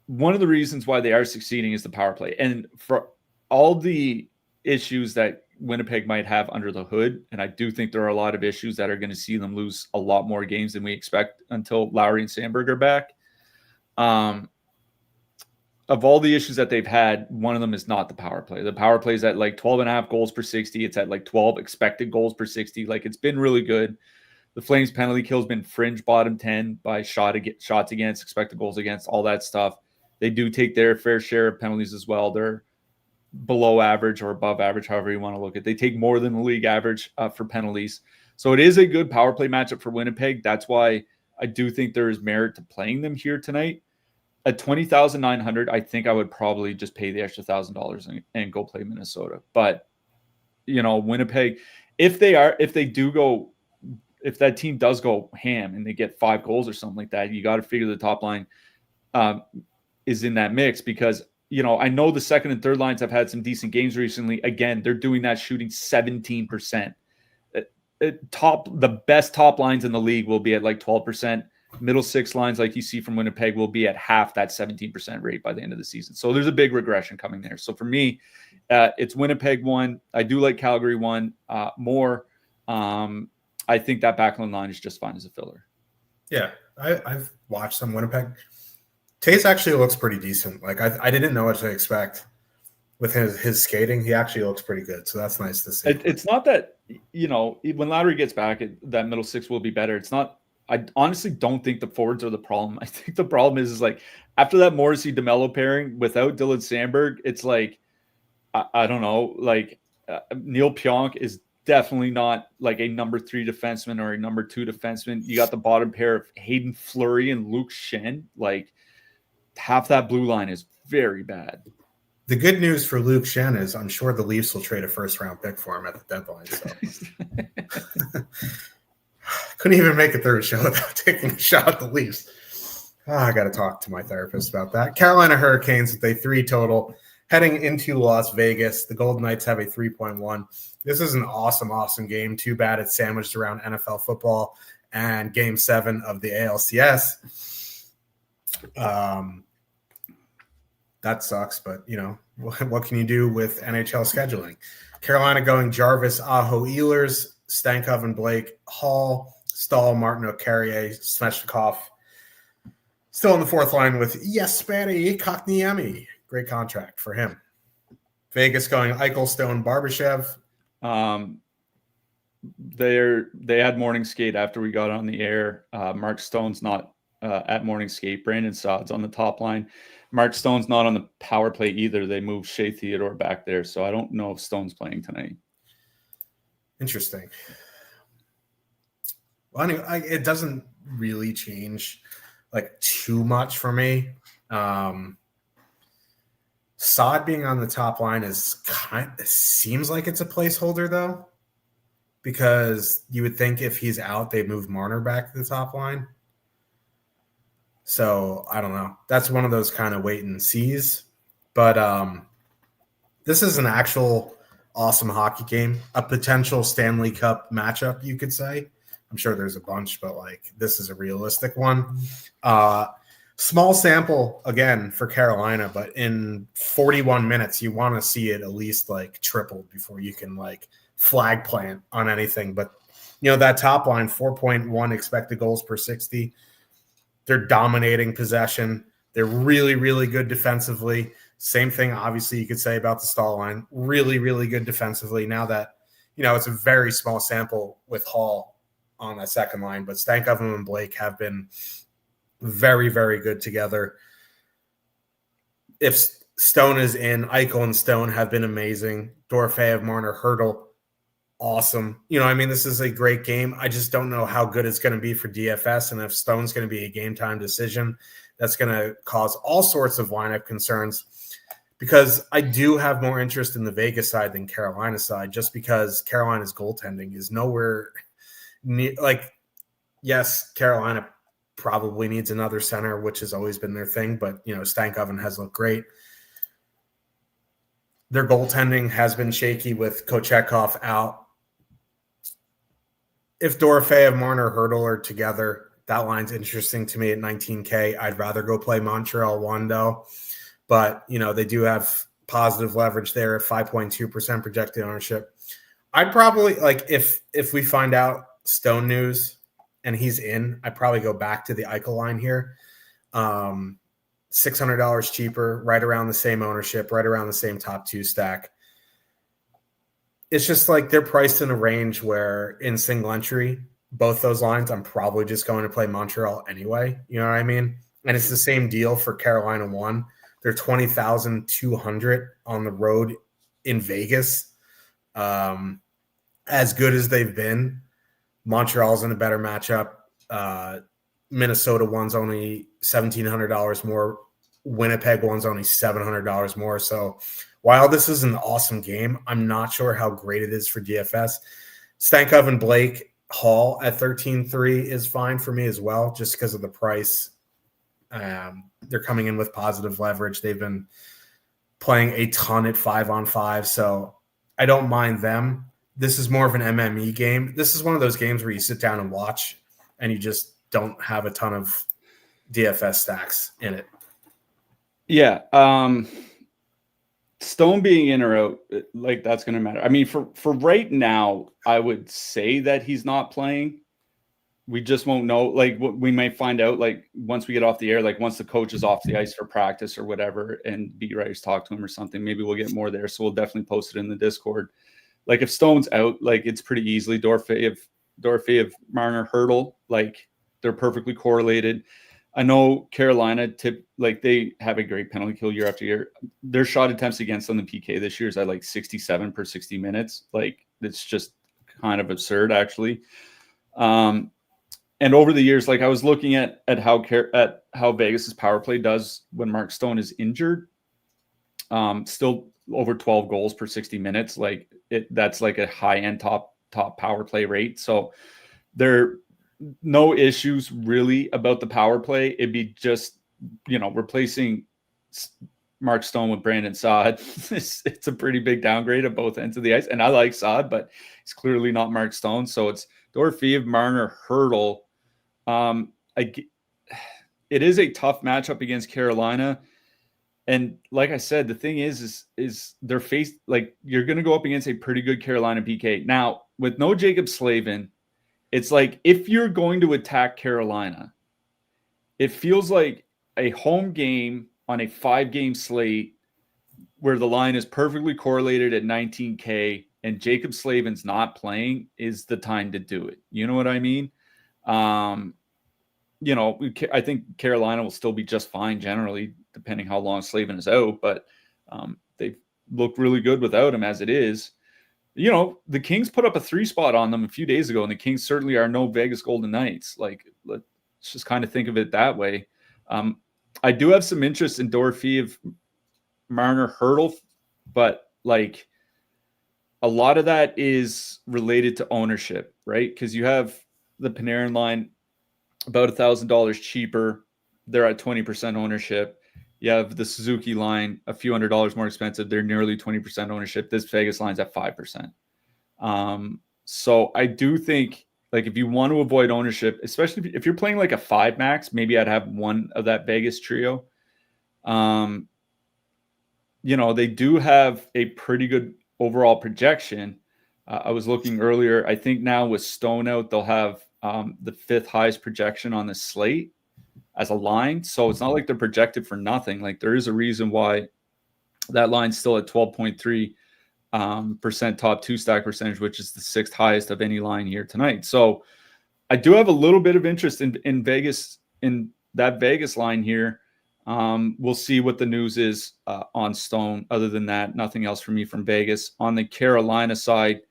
one of the reasons why they are succeeding is the power play. And for all the issues that Winnipeg might have under the hood, and I do think there are a lot of issues that are going to see them lose a lot more games than we expect until Lowry and Sandberg are back. Of all the issues that they've had, one of them is not the power play. The power play is at like 12.5 goals per 60. It's at like 12 expected goals per 60. Like, it's been really good. The Flames penalty kill has been fringe bottom 10 by shots against, expected goals against, all that stuff. They do take their fair share of penalties as well. They're below average or above average, however you want to look at it. They take more than the league average for penalties. So it is a good power play matchup for Winnipeg. That's why I do think there is merit to playing them here tonight. At 20,900, I think I would probably just pay the extra $1,000 and go play Minnesota. But, Winnipeg, if that team does go ham and they get 5 goals or something like that, you got to figure the top line is in that mix, because, I know the second and third lines have had some decent games recently. Again, they're doing that, shooting 17%. The best top lines in the league will be at like 12%. Middle six lines, like you see from Winnipeg, will be at half that 17% rate by the end of the season. So there's a big regression coming there. So for me, it's Winnipeg 1. I do like Calgary 1 more. I think that backline line is just fine as a filler. Yeah, I've watched some Winnipeg. Taze actually looks pretty decent. Like, I didn't know what to expect with his skating. He actually looks pretty good. So that's nice to see. It's not that, when Lowry gets back, that middle six will be better. It's not. I honestly don't think the forwards are the problem. I think the problem is like, after that Morrissey-DeMello pairing without Dylan Sandberg, it's like, I don't know, like Neil Pionk is definitely not like a number 3 defenseman or a number 2 defenseman. You got the bottom pair of Hayden Fleury and Luke Schenn. Like, half that blue line is very bad. The good news for Luke Schenn is I'm sure the Leafs will trade a first-round pick for him at the deadline. So. Couldn't even make it through a show without taking a shot at the Leafs. I got to talk to my therapist about that. Carolina Hurricanes with a 3 total heading into Las Vegas. The Golden Knights have a 3.1. This is an awesome, awesome game. Too bad it's sandwiched around NFL football and Game 7 of the ALCS. That sucks, but, what can you do with NHL scheduling? Carolina going Jarvis, Aho, Ehlers, Stankov and Blake, Hall, Stahl, Martineau, Carrier, Svechnikov. Still on the fourth line with Jesperi Kotkaniemi. Great contract for him. Vegas going Eichel, Stone, Barbashev. They had morning skate after we got on the air. Mark Stone's not at morning skate. Brandon Saad's on the top line. Mark Stone's not on the power play either. They moved Shea Theodore back there, so I don't know if Stone's playing tonight. Interesting. Well, anyway, it doesn't really change like too much for me. Saad being on the top line seems like it's a placeholder though, because you would think if he's out, they move Marner back to the top line. So I don't know. That's one of those kind of wait and sees. But this is an actual awesome hockey game, a potential Stanley Cup matchup, you could say. I'm sure there's a bunch, but like this is a realistic one. Small sample again for Carolina, but in 41 minutes, you want to see it at least like tripled before you can like flag plant on anything. But that top line, 4.1 expected goals per 60. They're dominating possession. They're really, really good defensively. Same thing, obviously, you could say about the Stahl line. Really, really good defensively. Now that, it's a very small sample with Hall on that second line, but Stankov and Blake have been very, very good together. If Stone is in, Eichel and Stone have been amazing. Dorofeyev, Marner, Hurdle, awesome. This is a great game. I just don't know how good it's going to be for DFS, and if Stone's going to be a game-time decision, that's going to cause all sorts of lineup concerns, because I do have more interest in the Vegas side than Carolina side, just because Carolina's goaltending is nowhere near, like, yes, Carolina probably needs another center, which has always been their thing, but, Stankoven has looked great. Their goaltending has been shaky with Kochetkov out. If Dorofeyev, Marner, Hurdle are together, That line's interesting to me at 19K. I'd rather go play Montreal 1 though. But, they do have positive leverage there at 5.2% projected ownership. I'd probably, if we find out Stone news and he's in, I'd probably go back to the Eichel line here. $600 cheaper, right around the same ownership, right around the same top 2 stack. It's just they're priced in a range where in single entry, both those lines, I'm probably just going to play Montreal anyway. You know what I mean? And it's the same deal for Carolina 1. They're 20,200 on the road in Vegas. As good as they've been, Montreal's in a better matchup. Minnesota 1's only $1,700 more. Winnipeg 1's only $700 more. So while this is an awesome game, I'm not sure how great it is for DFS. Stankov and Blake Hall at 13.3 is fine for me as well, just because of the price. They're coming in with positive leverage. They've been playing a ton at 5-on-5, so I don't mind them. This is more of an MME game. This is one of those games where you sit down and watch, and you just don't have a ton of DFS stacks in it. Yeah. Stone being in or out, that's going to matter. I mean, for right now, I would say that he's not playing. We just won't know. We might find out, once we get off the air, once the coach is off the ice for practice or whatever, and beat writers talk to him or something, maybe we'll get more there. So we'll definitely post it in the Discord. If Stone's out, it's pretty easily Dorofeyev, Marner, Hurdle, they're perfectly correlated. I know Carolina they have a great penalty kill year after year. Their shot attempts against on the PK this year is at 67 per 60 minutes. It's just kind of absurd, actually. And over the years, I was looking at how Vegas's power play does when Mark Stone is injured. Still over 12 goals per 60 minutes. That's a high end top power play rate. So there no issues really about the power play. It'd be just, replacing Mark Stone with Brandon Saad. It's a pretty big downgrade at both ends of the ice. And I like Saad, but he's clearly not Mark Stone. So it's Dorofeyev, Marner, Hurdle. It is a tough matchup against Carolina. And like I said, the thing is they're faced, you're going to go up against a pretty good Carolina PK. Now, with no Jacob Slavin, it's if you're going to attack Carolina, it feels like a home game on a 5-game slate where the line is perfectly correlated at 19K and Jacob Slavin's not playing is the time to do it. You know what I mean? I think Carolina will still be just fine generally, depending how long Slavin is out, but they've looked really good without him as it is. The Kings put up a 3-spot on them a few days ago, and the Kings certainly are no Vegas Golden Knights. Let's just kind of think of it that way. I do have some interest in Dorofeyev, Marner, Hurdle, but a lot of that is related to ownership, right? Because you have the Panarin line about $1,000 cheaper. They're at 20% ownership. You have the Suzuki line, a few $100s more expensive. They're nearly 20% ownership. This Vegas line's at 5%. So I do think, if you want to avoid ownership, especially if you're playing a 5 max, maybe I'd have one of that Vegas trio. They do have a pretty good overall projection. I was looking earlier. I think now with Stone out, they'll have the 5th highest projection on the slate as a line. So it's not like they're projected for nothing. There is a reason why that line's still at 12.3 percent top 2 stack percentage, which is the 6th highest of any line here tonight. So I do have a little bit of interest in Vegas, in that Vegas line here. We'll see what the news is on Stone. Other than that, nothing else for me from Vegas. On the Carolina side,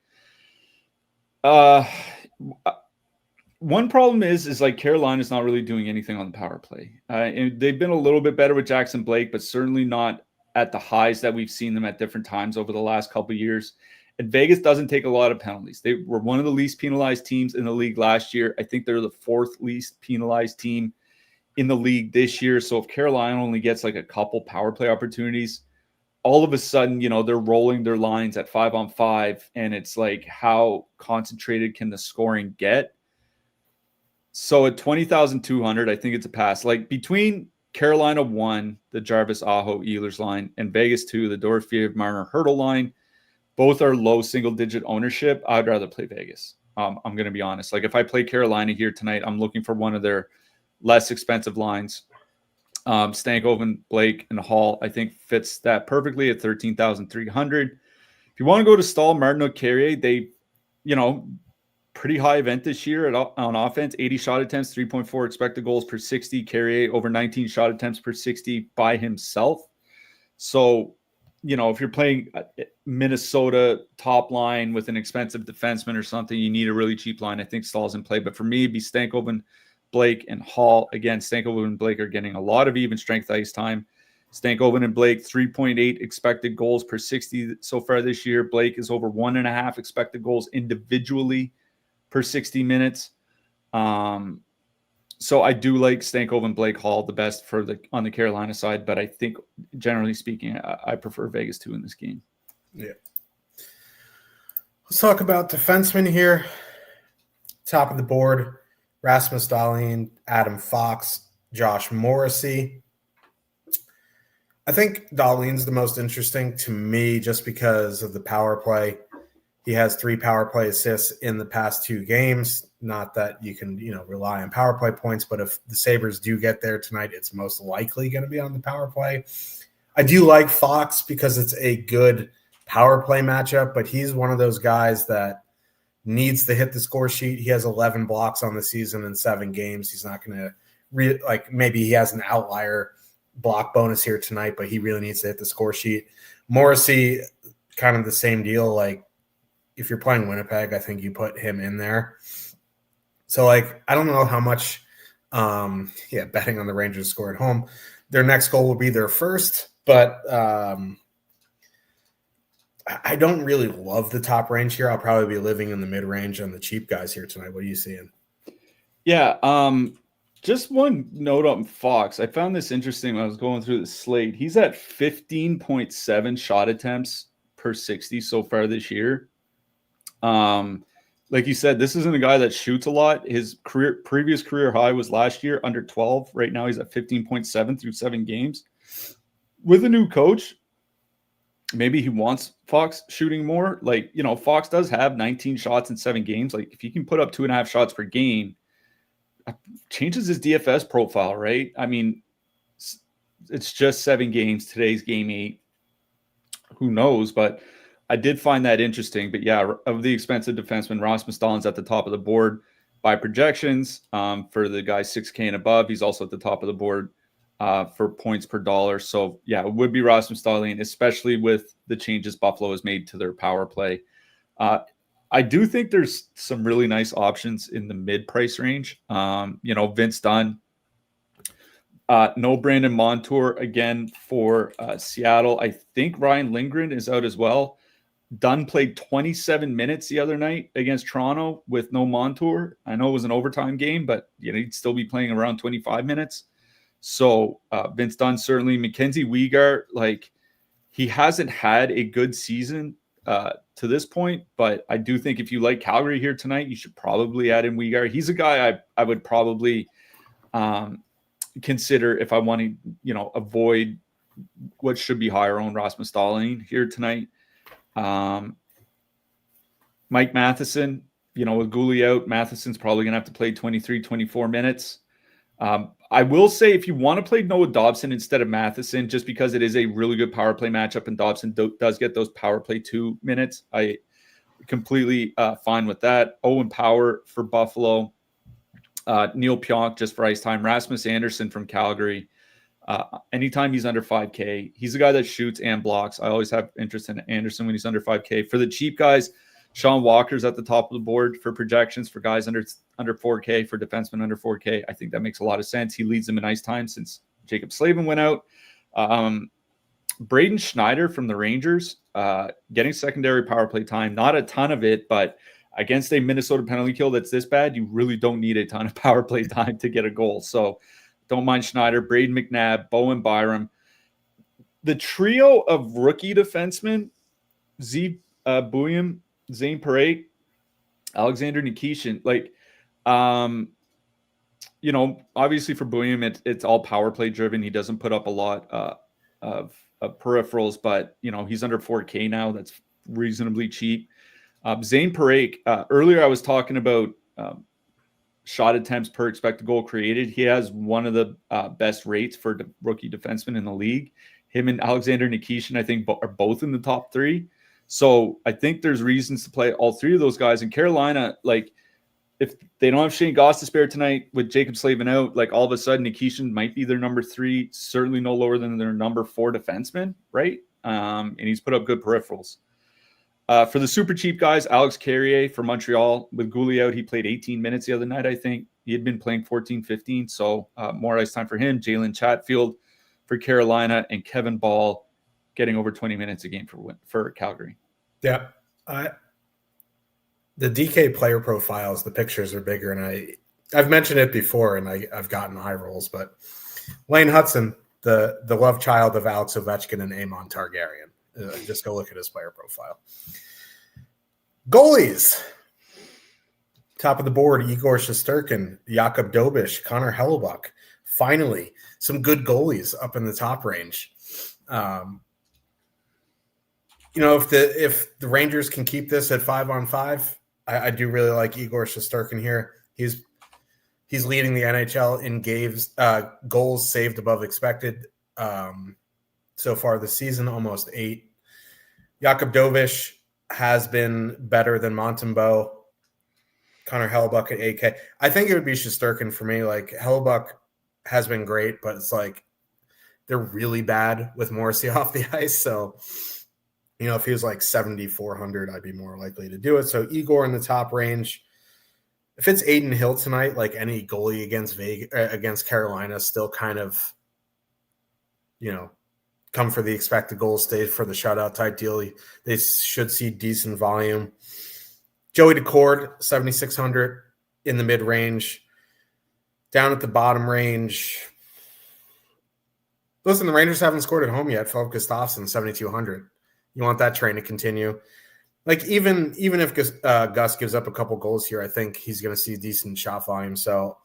one problem is Carolina's not really doing anything on the power play. And they've been a little bit better with Jackson Blake, but certainly not at the highs that we've seen them at different times over the last couple of years. And Vegas doesn't take a lot of penalties. They were one of the least penalized teams in the league last year. I think they're the 4th least penalized team in the league this year. So if Carolina only gets a couple power play opportunities, all of a sudden, they're rolling their lines at 5-on-5. And it's how concentrated can the scoring get? So at 20,200, I think it's a pass. Like between Carolina 1, the Jarvis Aho Ehlers line, and Vegas 2, the Dorfield Marner Hurdle line, both are low single-digit ownership. I'd rather play Vegas. I'm going to be honest. Like if I play Carolina here tonight, I'm looking for one of their less expensive lines. Stankoven, Blake, and Hall, I think fits that perfectly at 13,300. If you want to go to Stahl, Martinook, Carrier, they, pretty high event this year on offense. 80 shot attempts, 3.4 expected goals per 60. Carrier over 19 shot attempts per 60 by himself. So, if you're playing Minnesota top line with an expensive defenseman or something, you need a really cheap line. I think Stahl's in play. But for me, it'd be Stankoven, Blake, and Hall. Again, Stankoven and Blake are getting a lot of even strength ice time. Stankoven and Blake, 3.8 expected goals per 60 so far this year. Blake is over 1.5 expected goals individually per 60 minutes. So I do like Stankoven, Blake, Hall the best on the Carolina side, but I think generally speaking, I prefer Vegas 2 in this game. Yeah. Let's talk about defensemen here. Top of the board, Rasmus Dahlin, Adam Fox, Josh Morrissey. I think Dahlin's the most interesting to me just because of the power play. He has 3 power play assists in the past 2 games. Not that you can, rely on power play points, but if the Sabres do get there tonight, it's most likely going to be on the power play. I do like Fox because it's a good power play matchup, but he's one of those guys that needs to hit the score sheet. He has 11 blocks on the season in 7 games. He's not going to maybe he has an outlier block bonus here tonight, but he really needs to hit the score sheet. Morrissey, kind of the same deal. Like if you're playing Winnipeg, I think you put him in there. So I don't know how much, betting on the Rangers to score at home. Their next goal will be their first, but I don't really love the top range here. I'll probably be living in the mid range on the cheap guys here tonight. What are you seeing? Yeah. Just one note on Fox. I found this interesting when I was going through the slate. He's at 15.7 shot attempts per 60 so far this year. Like you said, this isn't a guy that shoots a lot. His previous career high was last year under 12. Right now he's at 15.7 through 7 games. With a new coach, maybe he wants Fox shooting more. Fox does have 19 shots in 7 games. Like if he can put up 2.5 shots per game, changes his DFS profile, right? I mean, it's just 7 games. Today's game 8. Who knows? But I did find that interesting. But yeah, of the expensive defenseman, Rasmus Dahlin's at the top of the board by projections. For the guys 6K and above, he's also at the top of the board for points per dollar. So yeah, it would be Rasmus Dahlin, especially with the changes Buffalo has made to their power play. I do think there's some really nice options in the mid-price range. Vince Dunn. No Brandon Montour again for Seattle. I think Ryan Lindgren is out as well. Dunn played 27 minutes the other night against Toronto with no Montour. I know it was an overtime game, but he'd still be playing around 25 minutes. So Vince Dunn certainly. Mackenzie Weegar, he hasn't had a good season to this point, but I do think if you like Calgary here tonight, you should probably add in Weegar. He's a guy I would probably consider if I want to, avoid what should be higher on Rasmus Dahlin here tonight. Mike Matheson, with Gouli out, Matheson's probably going to have to play 23, 24 minutes. I will say if you want to play Noah Dobson instead of Matheson, just because it is a really good power play matchup and Dobson does get those power play 2 minutes, I completely fine with that. Owen Power for Buffalo. Neil Pionk just for ice time. Rasmus Anderson from Calgary. Anytime he's under 5K, he's a guy that shoots and blocks. I always have interest in Anderson when he's under 5K. For the cheap guys, Sean Walker's at the top of the board for projections for guys under 4K, for defensemen under 4K. I think that makes a lot of sense. He leads them in ice time since Jacob Slavin went out. Braden Schneider from the Rangers, getting secondary power play time. Not a ton of it, but against a Minnesota penalty kill that's this bad, you really don't need a ton of power play time to get a goal. So don't mind Schneider. Braden McNabb, Bowen Byram. The trio of rookie defensemen, Bouillon, Zane Parade, Alexander Nikishin, obviously for William, it's all power play driven. He doesn't put up a lot of peripherals, but he's under 4K now. That's reasonably cheap. Zane Parake, earlier I was talking about shot attempts per expected goal created. He has one of the best rates for rookie defensemen in the league. Him and Alexander Nikishin, I think, are both in the top 3. So I think there's reasons to play all 3 of those guys. In Carolina, like, if they don't have Shane Goss to spare tonight with Jacob Slavin out, like, all of a sudden Nikishin might be their number 3, certainly no lower than their number 4 defenseman, right? And he's put up good peripherals. For the super cheap guys, Alex Carrier for Montreal. With Goulet out, he played 18 minutes the other night, I think. He had been playing 14, 15, so more ice time for him. Jalen Chatfield for Carolina, and Kevin Ball getting over 20 minutes a game for Calgary. Yeah. The DK player profiles, the pictures are bigger, and I've mentioned it before, and I've gotten high rolls, but Lane Hudson, the love child of Alex Ovechkin and Aemon Targaryen. Just go look at his player profile. Goalies. Top of the board, Igor Shesterkin, Jakub Dobish, Connor Hellebuyck. Finally, some good goalies up in the top range. If the Rangers can keep this at 5-on-5, I do really like Igor Shesterkin here. He's leading the NHL in goals saved above expected so far this season, almost 8. Jakub Dobish has been better than Montembeault. Connor Hellebuyck at 8K. I think it would be Shesterkin for me. Like, Hellebuyck has been great, but it's like they're really bad with Morrissey off the ice. So, if he was like 7,400, I'd be more likely to do it. So Igor in the top range. If it's Aiden Hill tonight, like any goalie against Carolina, still kind of, come for the expected goals, stay for the shutout type deal. They should see decent volume. Joey Decord, 7,600 in the mid-range. Down at the bottom range. Listen, the Rangers haven't scored at home yet. Philip Gustafsson, 7,200. You want that train to continue. Like, even if Gus gives up a couple goals here, I think he's going to see decent shot volume. So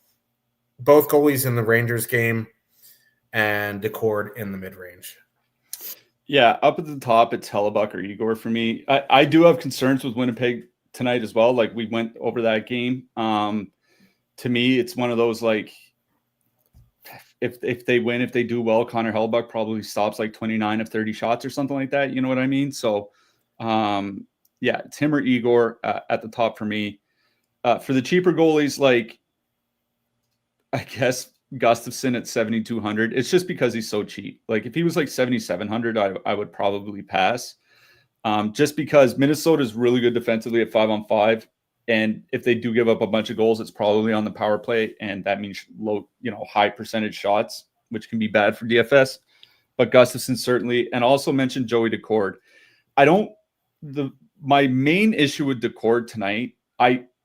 both goalies in the Rangers game and Decord in the mid-range. Yeah, up at the top, it's Hellebuyck or Igor for me. I do have concerns with Winnipeg tonight as well. Like, we went over that game. To me, it's one of those, like, if they win, if they do well, Connor Hellebuyck probably stops like 29 of 30 shots or something like that. You know what I mean? So, yeah, it's him or Igor at the top for me. For the cheaper goalies, like, I guess Gustafsson at 7,200. It's just because he's so cheap. Like, if he was like 7,700, I would probably pass. Just because Minnesota is really good defensively at 5-on-5. And if they do give up a bunch of goals, it's probably on the power play. And that means high percentage shots, which can be bad for DFS. But Gustafsson certainly, and also mentioned Joey Decord. My main issue with Decord tonight,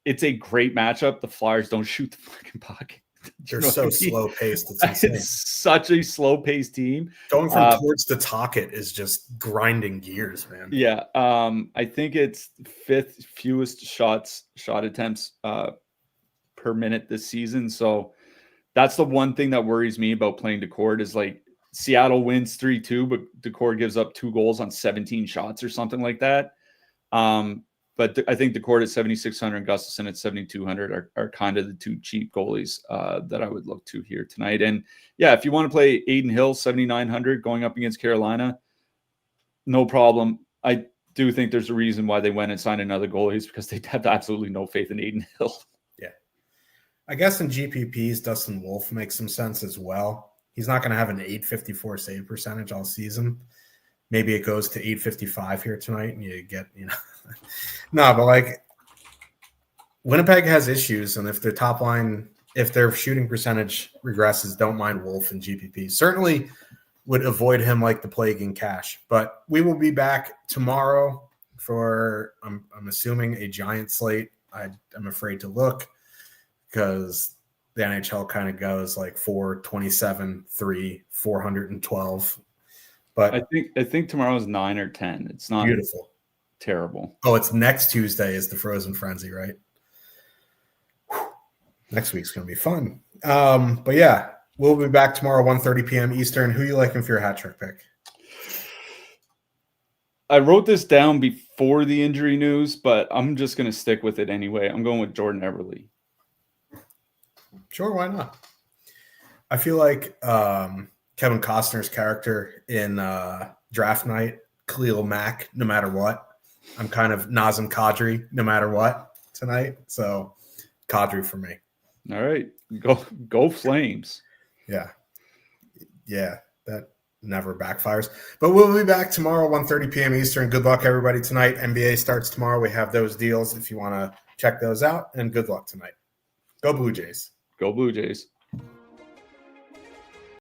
it's a great matchup. The Flyers don't shoot the fucking puck. They're so slow paced. It's insane. It's such a slow paced team. Going from Torts to Tocchet is just grinding gears, man. Yeah. I think it's 5th fewest shot attempts per minute this season. So that's the one thing that worries me about playing Decord is, like, Seattle wins 3-2, but Decord gives up 2 goals on 17 shots or something like that. But I think Decord at 7,600 and Gustafsson at 7,200 are kind of the 2 cheap goalies that I would look to here tonight. And yeah, if you want to play Aiden Hill, 7,900 going up against Carolina, no problem. I do think there's a reason why they went and signed another goalie is because they have absolutely no faith in Aiden Hill. Yeah. I guess in GPPs, Dustin Wolf makes some sense as well. He's not going to have an 854 save percentage all season. Maybe it goes to 855 here tonight and you get, no, but like Winnipeg has issues. And if their top line, if their shooting percentage regresses, don't mind Wolf and GPP. Certainly would avoid him like the plague in cash. But we will be back tomorrow for, I'm assuming, a giant slate. I'm afraid to look because the NHL kind of goes like 427, 3, 412. But I think tomorrow's 9 or 10. It's not beautiful. Terrible. Oh, it's next Tuesday is the Frozen Frenzy, right? Whew. Next week's going to be fun. But yeah, we'll be back tomorrow, 1:30 p.m. Eastern. Who you liking for your hat trick pick? I wrote this down before the injury news, but I'm just going to stick with it anyway. I'm going with Jordan Eberle. Sure, why not? I feel like Kevin Costner's character in Draft Night, Khalil Mack, no matter what. I'm kind of Nazem Kadri, no matter what, tonight. So Kadri for me. All right. Go Flames. Yeah, that never backfires. But we'll be back tomorrow, 1:30 p.m. Eastern. Good luck, everybody, tonight. NBA starts tomorrow. We have those deals if you want to check those out. And good luck tonight. Go Blue Jays. Go Blue Jays.